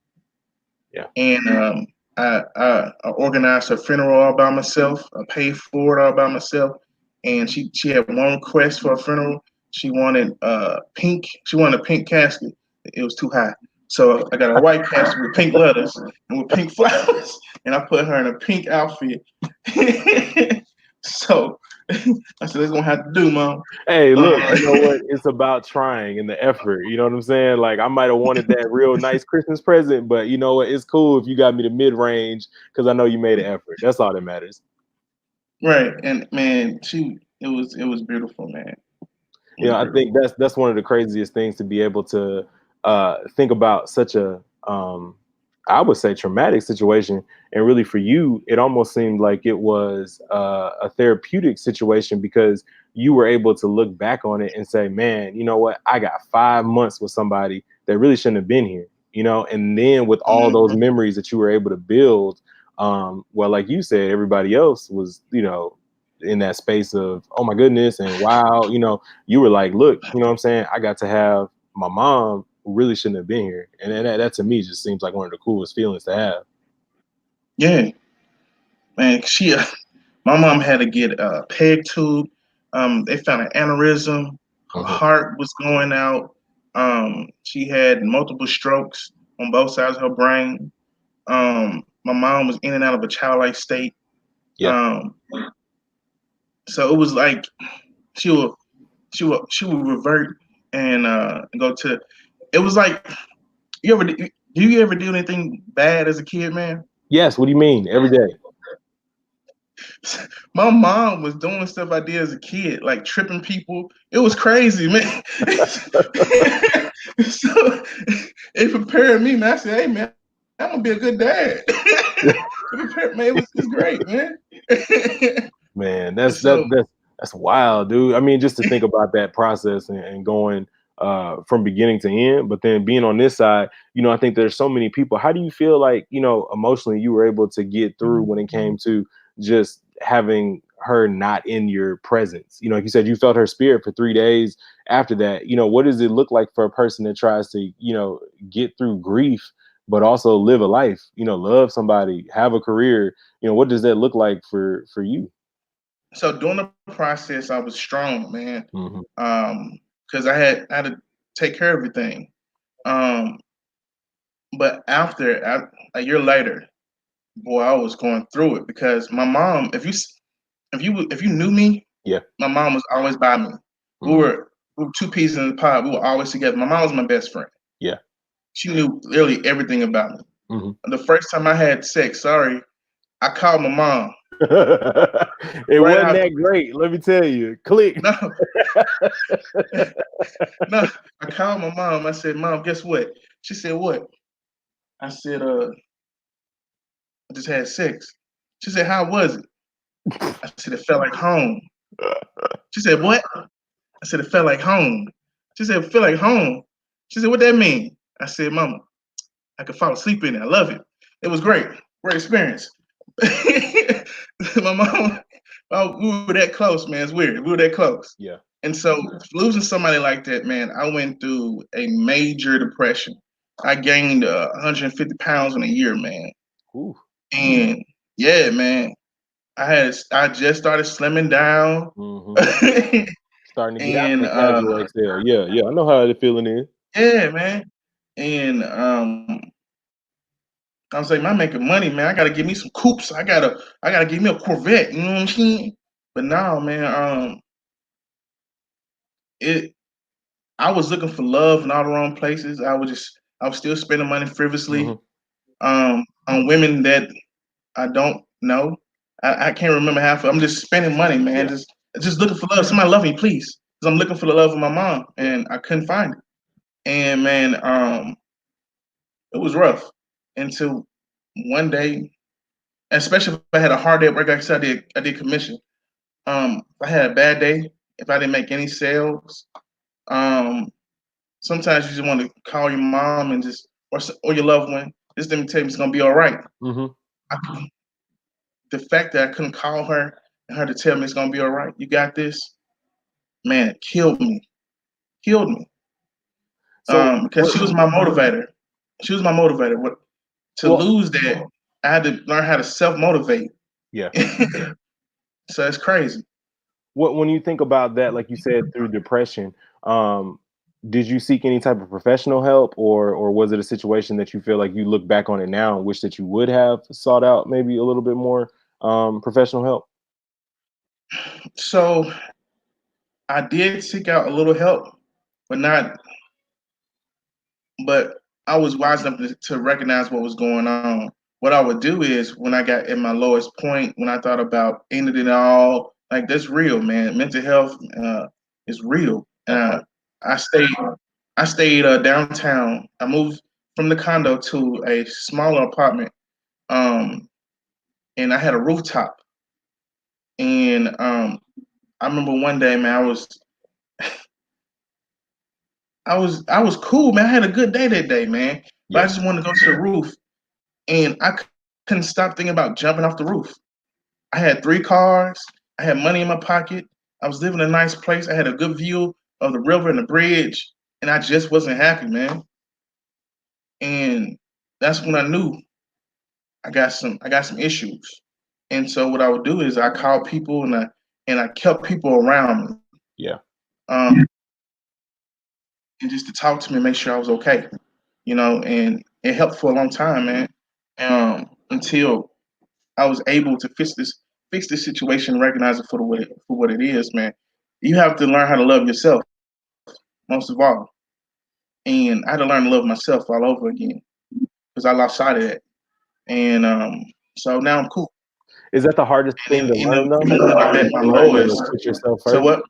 Yeah. And I organized her funeral all by myself. I paid for it all by myself. And she had one request for a funeral. She wanted pink. She wanted a pink casket. It was too high. So I got a white casket with pink letters and with pink flowers, and I put her in a pink outfit. So I said, "That's gonna have to do, mom." Hey, look, Uh, you know what? It's about trying and the effort. You know what I'm saying? Like, I might have wanted that real nice Christmas present, but you know what? It's cool if you got me the mid range because I know you made an effort. That's all that matters. right, and man, it was beautiful, man. It was I think beautiful. that's one of the craziest things to be able to think about such a I would say traumatic situation, and really for you, it almost seemed like it was a therapeutic situation because you were able to look back on it and say, "Man, you know what? I got 5 months with somebody that really shouldn't have been here." And then with all those Mhm. memories that you were able to build, well, like you said, everybody else was, in that space of, oh my goodness, and wow, you were like, look, you know what I'm saying? I got to have my mom who really shouldn't have been here. And that to me just seems like one of the coolest feelings to have. Yeah, man. My mom had to get a peg tube. They found an aneurysm. Her Hmm. heart was going out. She had multiple strokes on both sides of her brain. My mom was in and out of a childlike state. Yeah. Um, so it was like she will she would revert and go to. It was like do you ever do anything bad as a kid, man? Yes. What do you mean? Every day. My mom was doing stuff I did as a kid, like tripping people. It was crazy, man. So it prepared me, man. I said, "Hey, man, I'm gonna be a good dad." It prepared, man. It's great, man. Man, And that's that so, that's wild, dude. I mean, just to think about that process and going from beginning to end, but then being on this side, I think there's so many people. How do you feel like, emotionally you were able to get through when it came to just having her not in your presence? Like you said, you felt her spirit for 3 days after that. What does it look like for a person that tries to, get through grief, but also live a life, love somebody, have a career? What does that look like for you? so during the process, I was strong, man. Mhm. Because I had to take care of everything. Um, but a year later, boy, I was going through it because my mom. If you knew me, Yeah. my mom was always by me. We Mhm. were we were two pieces in the pod. We were always together. My mom was my best friend. Yeah. She knew literally everything about me. Mhm. The first time I had sex, sorry, I called my mom It right wasn't after. that great, let me tell you. Click. No, no, I called my mom. I said, "Mom, guess what?" She said, "What?" I said, I just had sex." She said, "How was it?" I said, "It felt like home." She said, "What?" I said, "It felt like home." She said, "It felt like home." She said, "What that mean?" I said, "Mama, I could fall asleep in it. I love it. It was great. Great experience." My mom, oh, we were that close, man. It's weird. We were that close. Yeah. And so losing somebody like that, man, I went through a major depression. I gained 150 pounds in a year, man. Ooh. And yeah, man. I just started slimming down, Hmm. Starting to get out and that casual exhale. Yeah, yeah. I know how the feeling is. yeah, man. And I was like, man, I'm making money, man. I gotta give me some coops. I gotta give me a Corvette. You know what I'm saying? But now, man, it I was looking for love in all the wrong places. I was still spending money frivolously Hmm. on women that I don't know. I can't remember half. I'm just spending money, man. Yeah. Just looking for love. Somebody love me, please. Because I'm looking for the love of my mom, Yeah. and I couldn't find it. And man, it was rough until one day, especially if I had a hard day at work. Like I said, I did commission. If I had a bad day, if I didn't make any sales, um, sometimes you just want to call your mom and just or your loved one. Just let me tell you it's gonna be all right. Hmm. I, the fact that I couldn't call her and her to tell me it's gonna be all right, you got this, man, it killed me. Killed me. So Because what? she was my motivator. She was my motivator. What to Well, lose that, I had to learn how to self motivate. yeah. So it's crazy. What when you think about that, like you said, through depression, um, did you seek any type of professional help, or was it a situation that you feel like you look back on it now and wish that you would have sought out maybe a little bit more professional help? So I did seek out a little help, but not but I was wise enough to recognize what was going on. What I would do is when I got at my lowest point, when I thought about ending it all, like that's real, man. Mental health is real. That part. I stayed, I stayed downtown. I moved from the condo to a smaller apartment, um, and I had a rooftop. And I remember one day, man, I was cool, man. I had a good day that day, man. But I Yeah. just wanted to go to the roof, and I couldn't stop thinking about jumping off the roof. I had 3 cars. I had money in my pocket. I was living in a nice place. I had a good view of the river and the bridge, and I just wasn't happy, man. And that's when I knew I got some issues. And so what I would do is I called people and I kept people around me, Yeah. um, and just to talk to me and make sure I was okay, you know. And it helped for a long time, man. Until I was able to fix this situation, and recognize it for what it is, man. You have to learn how to love yourself most of all, and I had to learn to love myself all over again because I lost sight of that, and so now I'm cool. Is that the hardest And thing to learn though? even when I'm at my Learning to lowest, put yourself so first. what?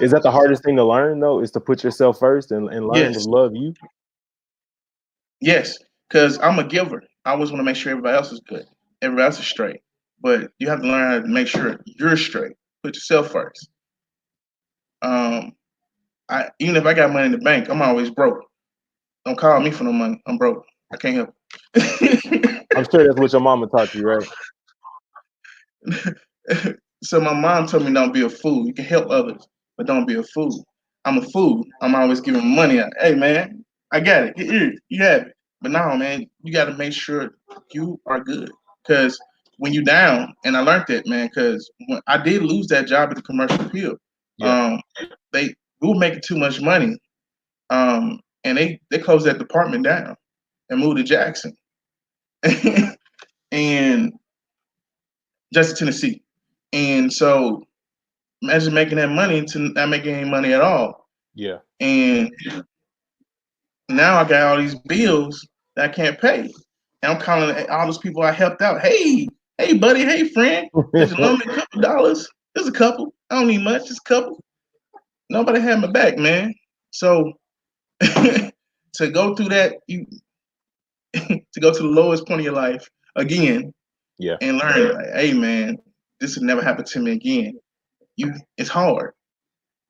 Is that the hardest thing to learn though? Is to put yourself first and learn to Yes, love you? yes, because I'm a giver. I always want to make sure everybody else is good, everybody else is straight. But you have to learn how to make sure you're straight. Put yourself first. Um, even if I got money in the bank, I'm always broke. Don't call me for no money. I'm broke. I can't help it. I'm sure that's what your mama taught you, right? So my mom told me don't be a fool. You can help others, but don't be a fool. I'm a fool. I'm always giving money out. Hey man, I got it. Here, you have it. But now, man, you got to make sure you are good. Because when you down, and I learned that, man, because when I did lose that job at the commercial appeal, Yeah. um, we were making too much money, and they closed that department down and moved to Jackson, and Jackson, Tennessee. And so imagine making that money to not making any money at all. Yeah. And now I got all these bills that I can't pay. And I'm calling all those people I helped out. Hey, hey, buddy. Hey, friend. Could you loan me a couple dollars? Just a couple. I don't need much. Just a couple. Nobody had my back, man. So to go through that, you to go to the lowest point of your life again Yeah. and learn, like, hey, man, this would never happen to me again. It's hard,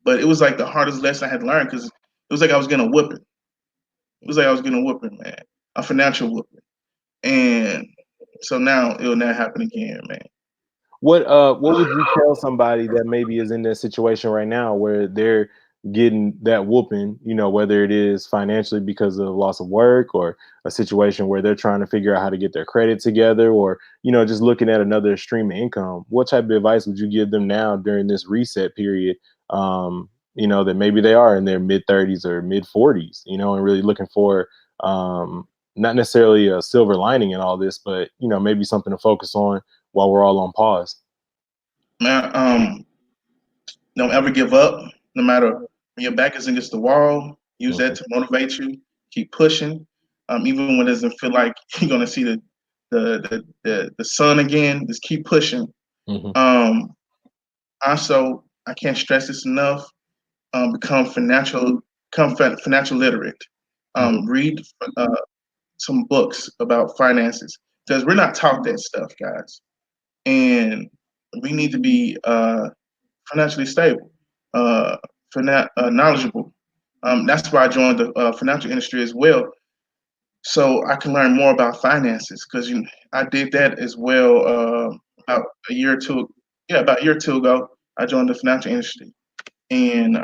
but it was like the hardest lesson I had to learn because it was like I was getting a whooping. It was like I was getting a whooping, man, a financial whooping. And so now it'll never happen again, man. What would you tell somebody that maybe is in that situation right now where they're getting that whooping, whether it is financially because of loss of work, or a situation where they're trying to figure out how to get their credit together, or, just looking at another stream of income. What type of advice would you give them now during this reset period? That maybe they are in their mid 30s or mid 40s, and really looking for, not necessarily a silver lining in all this, but, maybe something to focus on while we're all on pause. Man, don't ever give up. No matter when your back is against the wall, use that Hmm. to motivate you. Keep pushing. Even when it doesn't feel like you're gonna see the sun again, just keep pushing. Hmm. Um, Also, I can't stress this enough. Become financial literate. Hmm. Read uh, some books about finances because we're not taught that stuff, guys. And we need to be financially stable, uh, knowledgeable. That's why I joined the financial industry as well, so I can learn more about finances. Because I did that as well about a year or two. Yeah, about a year or two ago, I joined the financial industry, and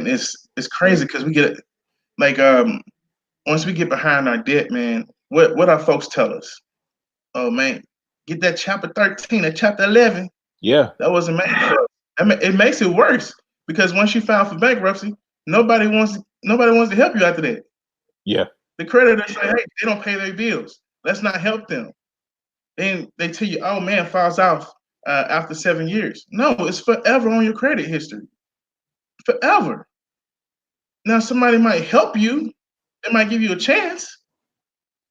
it's crazy because we get like once we get behind our debt, man. What our folks tell us? Oh man, get that chapter 13, that chapter 11. Yeah. That wasn't made for us. It makes it worse because once you file for bankruptcy, nobody wants to help you after that. Yeah. The creditors say, hey, they don't pay their bills. Let's not help them. Then they tell you, oh man, files out after 7 years. No, it's forever on your credit history. Forever. Now somebody might help you. They might give you a chance,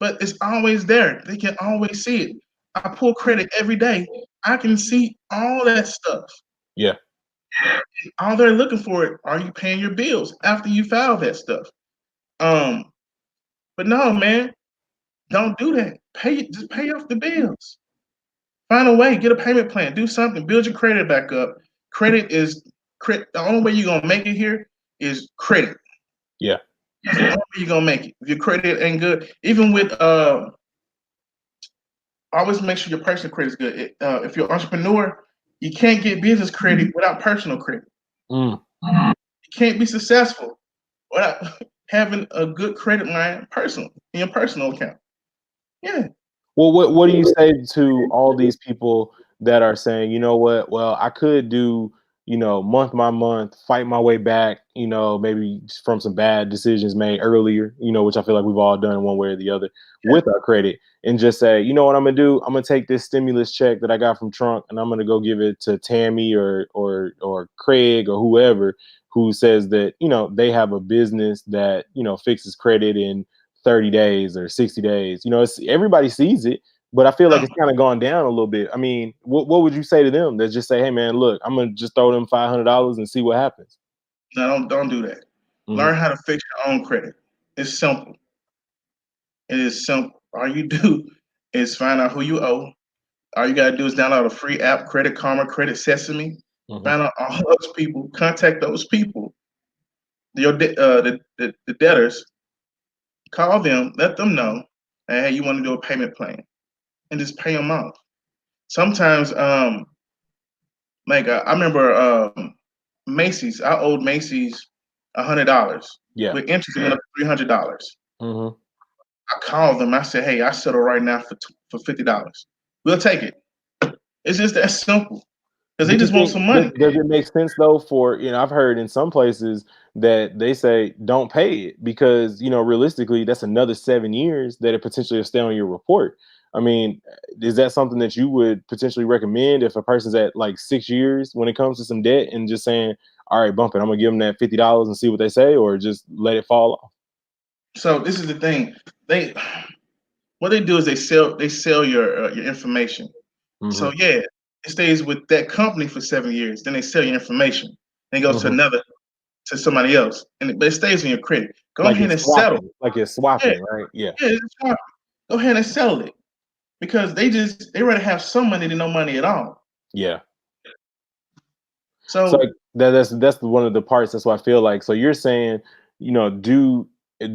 but it's always there. They can always see it. I pull credit every day. I can see all that stuff. Yeah. All they're looking for, are you paying your bills after you file that stuff? Um, but no, man, don't do that. Just pay off the bills. Find a way, get a payment plan, do something, build your credit back up. Credit is the only way you're gonna make it here is credit. Yeah. That's the only way you're gonna make it. If your credit ain't good, even with always make sure your personal credit is good. If you're an entrepreneur, you can't get business credit without personal credit. Mm. You can't be successful without having a good credit line personal in your personal account. Yeah. Well, what do you say to all these people that are saying, you know what? Well, I could do, month by month, fight my way back, maybe from some bad decisions made earlier, which I feel like we've all done one way or the other Yeah. with our credit, and just say, you know what I'm gonna do? I'm gonna take this stimulus check that I got from Trump, and I'm gonna go give it to Tammy or Craig or whoever who says that, they have a business that, fixes credit and 30 days or 60 days. It's everybody sees it, but I feel like No, it's kind of gone down a little bit. I mean, what would you say to them that just say, hey man, look, I'm gonna just throw them $500 and see what happens? no, don't do that. Hmm. Learn how to fix your own credit. It's simple. It is simple. All you do is find out who you owe. All you gotta do is download a free app, Credit Karma, Credit Sesame. Hmm. Find out all those people. Contact those people. The debtors. Call them. Let them know. Hey, you want to do a payment plan, and just pay them off. Sometimes, like I remember Macy's. I owed Macy's $100 Yeah. with interest of $300. Hmm. I called them. I said, "Hey, I settle right now for $50. We'll take it." It's just that simple because Do they you just want think some money. does it make sense though for, I've heard in some places that they say don't pay it because, realistically that's another 7 years that it potentially will stay on your report. I mean, is that something that you would potentially recommend if a person's at like 6 years when it comes to some debt and just saying, all right, bump it, I'm gonna give them that $50 and see what they say, or just let it fall off? So this is the thing. They what they do is they sell your information. Hmm. So yeah, it stays with that company for 7 years. Then they sell your information. Then it goes Hmm. to somebody else, but it stays on your credit. Go Like ahead it's and settle. swapping, like it's Yeah, swapping, right? Yeah. yeah, it's fine. Go ahead and settle it because they rather have some money than no money at all. Yeah. So So like, that's one of the parts. That's why I feel like. So you're saying, do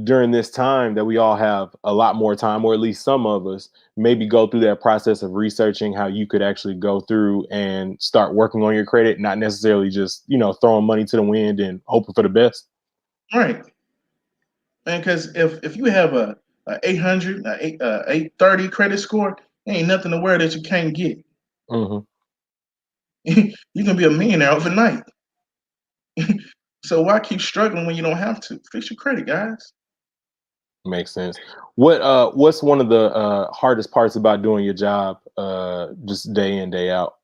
during this time that we all have a lot more time, or at least some of us, maybe go through that process of researching how you could actually go through and start working on your credit, not necessarily just, throwing money to the wind and hoping for the best. Right, man. Because if you have a 800, 830 credit score, there ain't nothing to worry that you can't get. Hmm. You can be a millionaire overnight. So why keep struggling when you don't have to? Fix your credit, guys. Makes sense. What's one of the hardest parts about doing your job, just day in, day out?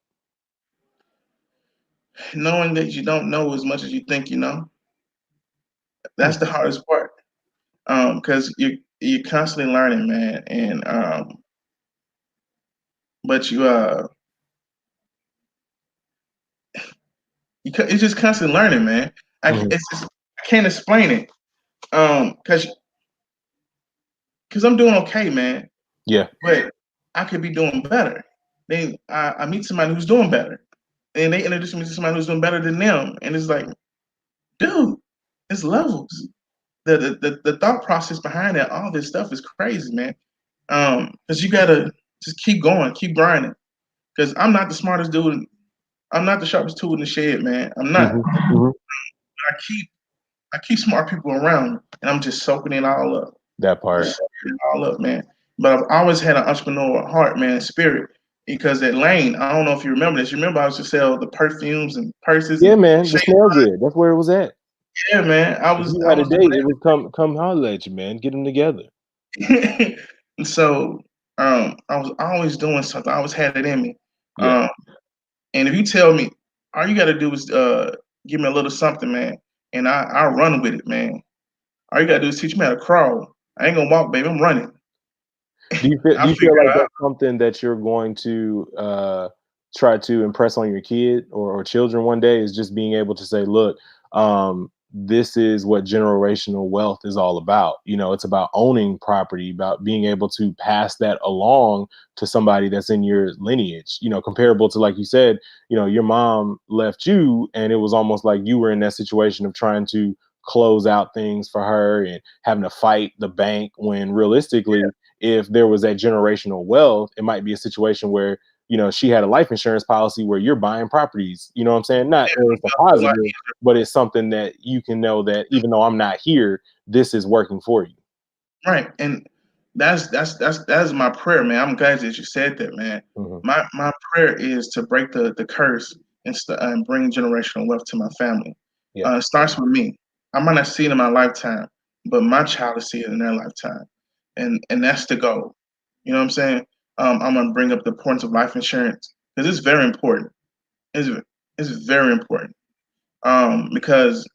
Knowing that you don't know as much as you think you know, Hmm. that's the hardest part. Because you're constantly learning, man, and but it's just constant learning, man. Hmm. I can't explain it. Because I'm doing okay, man, Yeah. but I could be doing better. Then I meet somebody who's doing better, and they introduce me to somebody who's doing better than them, and it's like, dude, it's levels. The thought process behind that, all this stuff is crazy, man. Because you gotta just keep going, keep grinding. Because I'm not the smartest dude. I'm not the sharpest tool in the shed, man. I'm not. Hmm. Hmm. I keep I keep smart people around, and I'm just soaking it all up. That Just part. soaking it all up, man. But I've always had an entrepreneurial heart, man, spirit. Because at Lane, I don't know if you remember this. You remember I used to sell the perfumes and purses Yeah, and man. The shit. smell good. That's where it was at. Yeah, man. If you I had a was doing date, it would come holler at you, man. Get them together. that. And so I was always doing something. I always had it in me. Yeah. Um, and if you tell me, all you got to do is give me a little something, man, and I'll run with it, man. All you got to do is teach me how to crawl. I ain't gonna walk, baby. I'm running. Do I you feel figure like it out. that's something that you're going to try to impress on your kid or children one day, is just being able to say, look, this is what generational wealth is all about. It's about owning property, about being able to pass that along to somebody that's in your lineage, comparable to, like you said, your mom left you, and it was almost like you were in that situation of trying to close out things for her and having to fight the bank, when realistically, if there was that generational wealth, it might be a situation where, she had a life insurance policy where you're buying properties. You know what I'm saying? Not that it's a A lot positive, but it's something that you can know that even though I'm not here, this is working for you. right, and that's my prayer, man. I'm glad that you said that, man. Hmm. My prayer is to break the curse and bring generational wealth to my family. Yeah. It starts with me. I might not see it in my lifetime, but my child will see it in their lifetime, and that's the goal. You know what I'm saying? I'm gonna bring up the importance of life insurance because it's very important. It's it's very important. Because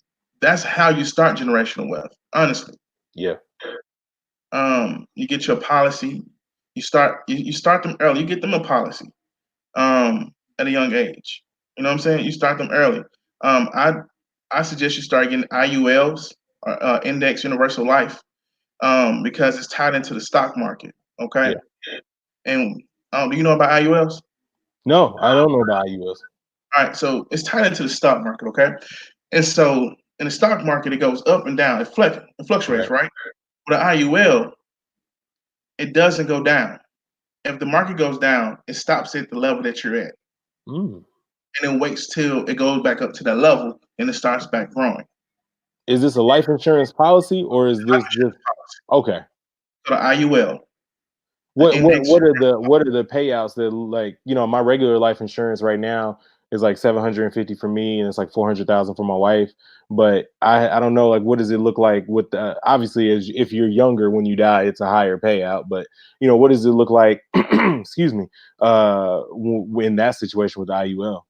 that's how you start generational wealth. Honestly, Yeah. you get your policy. You start them early. You get them a policy at a young age. You know what I'm saying? You start them early. I suggest you start getting IULs, or Index Universal Life, because it's tied into the stock market. Okay, Yeah. and do you know about IULs? No, I don't know about IUS. All right, so it's tied into the stock market. Okay, and so in the stock market, it goes up and down. It fluctuates, Right. right? But the IUL, it doesn't go down. If the market goes down, it stops at the level that you're at, Mm. and it waits till it goes back up to that level, and it starts back growing. Is this a life insurance policy, or is this just okay? So the IUL, the What what index. what are the what are the payouts that, like, my regular life insurance right now is like 750 for me, and it's like 400,000 for my wife. But I don't know, like, what does it look like with the, obviously, as if you're younger when you die, it's a higher payout. But what does it look like? Excuse me. In that situation with the IUL.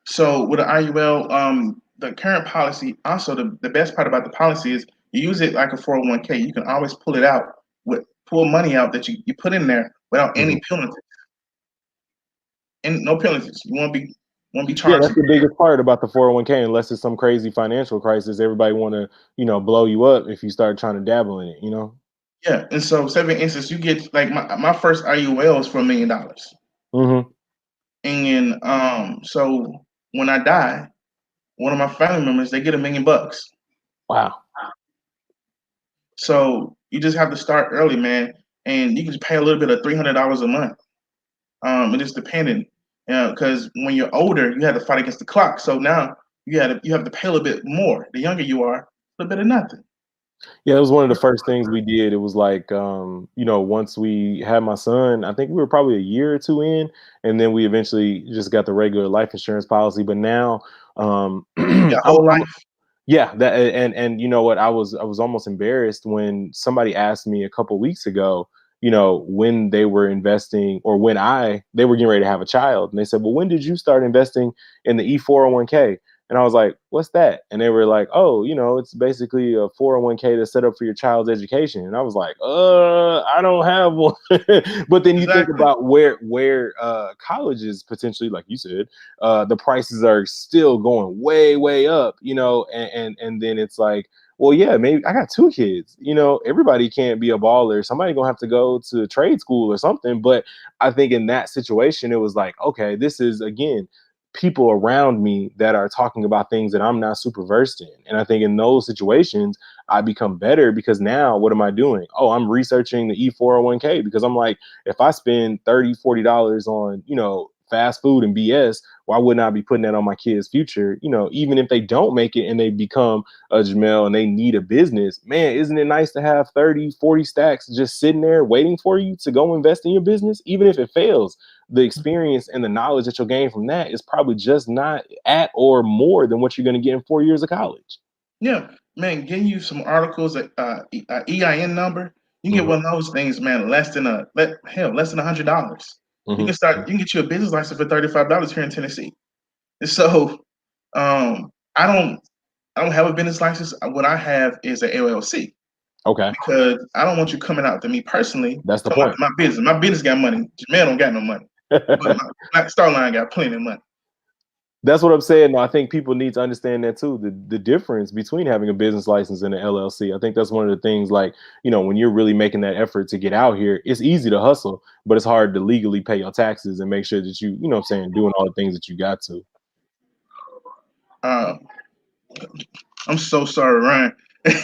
So with the IUL, the current policy, also the best part about the policy is you use it like a 401k. You can always pull it out with pull money out that you put in there without Mhm. any penalties. And no penalties. You won't be Yeah, charged. that's the biggest part about the 401k. Unless it's some crazy financial crisis, everybody want to blow you up if you start trying to dabble in it. Yeah. And so, say for instance, you get like my first IUL is for $1 million. Hmm. And so when I die, one of my family members they get $1 million. Wow. So you just have to start early, man, and you can just pay a little bit of $300 a month. It is dependent, because when you're older, you have to fight against the clock. So now you have to pay a little bit more. The younger you are, a little bit of nothing. Yeah, it was one of the first things we did. It was like, once we had my son, I think we were probably a year or two in, and then we eventually just got the regular life insurance policy. But now, Your I'm, whole I'm life. yeah, that and you know what, I was almost embarrassed when somebody asked me a couple weeks ago, when they were investing or when they were getting ready to have a child, and they said, "Well, when did you start investing in the E401k?" And I was like, "What's that?" And they were like, "Oh, it's basically a 401k that's set up for your child's education." And I was like, I don't have one." But then you think Exactly. about where colleges potentially, like you said, the prices are still going way way up, and then it's like, well, yeah, maybe I got two kids, everybody can't be a baller, somebody gonna have to go to trade school or something. But I think in that situation it was like, okay, this is again people around me that are talking about things that I'm not super versed in. And I think in those situations I become better, because now what am I doing? Oh, I'm researching the E401k, because I'm like, if I spend $30-$40 on, fast food and BS, why wouldn't I be putting that on my kids' future? Even if they don't make it and they become a Jamel and they need a business, man, isn't it nice to have 30, 40 stacks just sitting there waiting for you to go invest in your business? Even if it fails, the experience and the knowledge that you'll gain from that is probably just not at or more than what you're going to get in 4 years of college. Yeah, man, getting you some articles, EIN number. You can get Hmm. one of those things, man, less than $100. You Hmm. can start. You can get you a business license for $35 here in Tennessee. And so, I don't have a business license. What I have is an LLC, Okay, because I don't want you coming out to me personally that's the talking about point. my business. My business got money. Man don't got no money, but my Starline got plenty of money. That's what I'm saying. No, I think people need to understand that too. The difference between having a business license and an LLC. I think that's one of the things. Like, when you're really making that effort to get out here, it's easy to hustle, but it's hard to legally pay your taxes and make sure that you know what I'm saying, doing all the things that you got to. Uh, I'm so sorry, Ryan.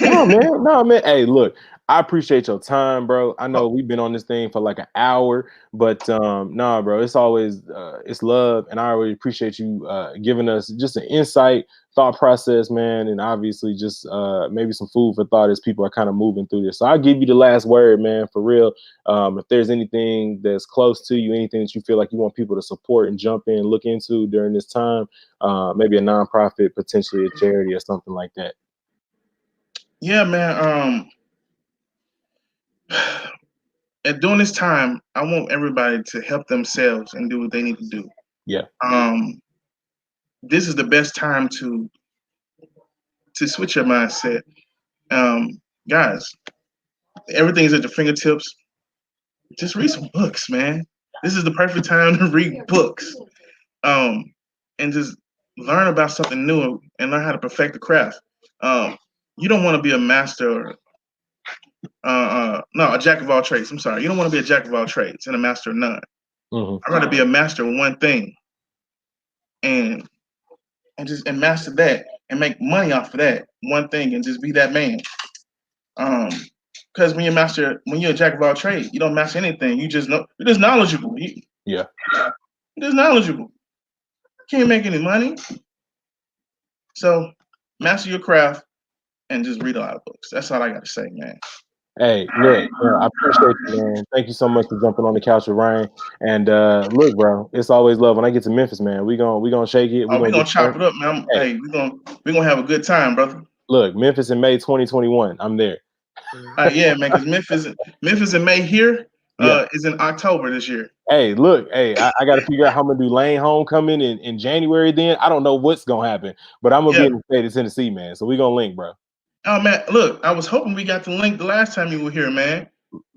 No, man. No, man. Hey, look, I appreciate your time, bro. I know we've been on this thing for like an hour, but nah, bro, it's always it's love, and I really appreciate you giving us just an insight, thought process, man, and obviously just maybe some food for thought as people are kind of moving through this. So I'll give you the last word, man, for real. If there's anything that's close to you, anything that you feel like you want people to support and jump in, look into during this time, maybe a nonprofit, potentially a charity or something like that. Yeah, man. And during this time, I want everybody to help themselves and do what they need to do. Yeah. Um, this is the best time to switch your mindset. Guys, everything's at your fingertips. Just read some books, man. This is the perfect time to read books. Um, and just learn about something new and learn how to perfect the craft. Um, you don't want to be a master, no, a jack of all trades. I'm sorry. You don't want to be a jack of all trades and a master of none. Hmm. I'd rather be a master of one thing and and master that and make money off of that one thing and just be that man. Um, because when you're a jack of all trades, you don't master anything. You're just knowledgeable. Yeah. You're just knowledgeable. Can't make any money. So master your craft and just read a lot of books. That's all I got to say, man. Hey, look, I appreciate you, man. Thank you so much for jumping on the couch with Ryan. And look, bro, it's always love. When I get to Memphis, man, we gonna shake it. We Oh, we gonna gonna get chop turned. it up, man. Hey, Hey, we gonna have a good time, brother. look, Memphis in May 2021. I'm there. Yeah, man. Because Memphis in May here Yeah. is in October this year. Hey, look, hey, I got to figure out how I'm gonna do Lane Homecoming in January. Then I don't know what's gonna happen, but I'm gonna be Yeah. in the state of Tennessee, man. So we gonna link, bro. Oh man, look, I was hoping we got the link the last time you were here, man.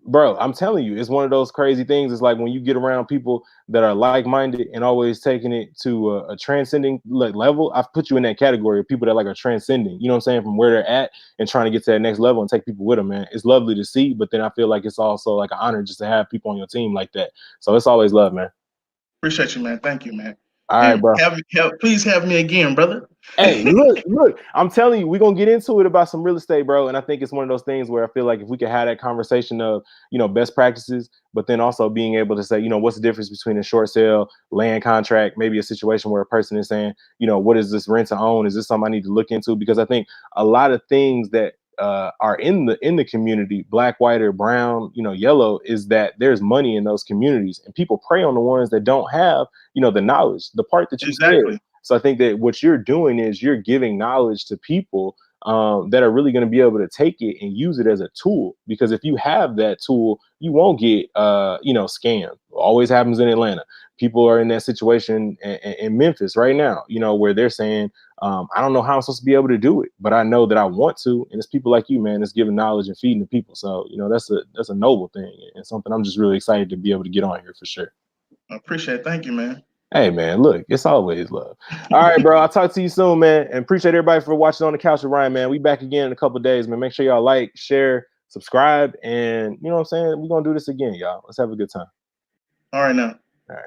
Bro, I'm telling you, it's one of those crazy things. It's like when you get around people that are like-minded and always taking it to a transcending level. I've put you in that category of people that like are transcending, you know what I'm saying, from where they're at and trying to get to that next level and take people with them, man. It's lovely to see, but then I feel like it's also like an honor just to have people on your team like that. So it's always love, man. Appreciate you, man. Thank you, man. All right, And bro. please have me again, brother. Hey, look, I'm telling you, we're gonna get into it about some real estate, bro. And I think it's one of those things where I feel like if we could have that conversation of, best practices, but then also being able to say, what's the difference between a short sale, land contract, maybe a situation where a person is saying, what is this rent to own? Is this something I need to look into? Because I think a lot of things that are in the community, black, white, or brown, yellow, is that there's money in those communities, and people prey on the ones that don't have, the knowledge, the part that you said. Exactly. So I think that what you're doing is you're giving knowledge to people that are really going to be able to take it and use it as a tool. Because if you have that tool, you won't get, scammed. Always happens in Atlanta. People are in that situation in Memphis right now, where they're saying, I don't know how I'm supposed to be able to do it, but I know that I want to. And it's people like you, man, that's giving knowledge and feeding the people. So, that's a noble thing and something I'm just really excited to be able to get on here for sure. I appreciate it. Thank you, man. Hey, man, look, it's always love. All right, bro. I'll talk to you soon, man. And appreciate everybody for watching On the Couch with Ryan, man. We back again in a couple of days, man. Make sure y'all like, share, subscribe. And you know what I'm saying? We're going to do this again, y'all. Let's have a good time. All right, now. All right.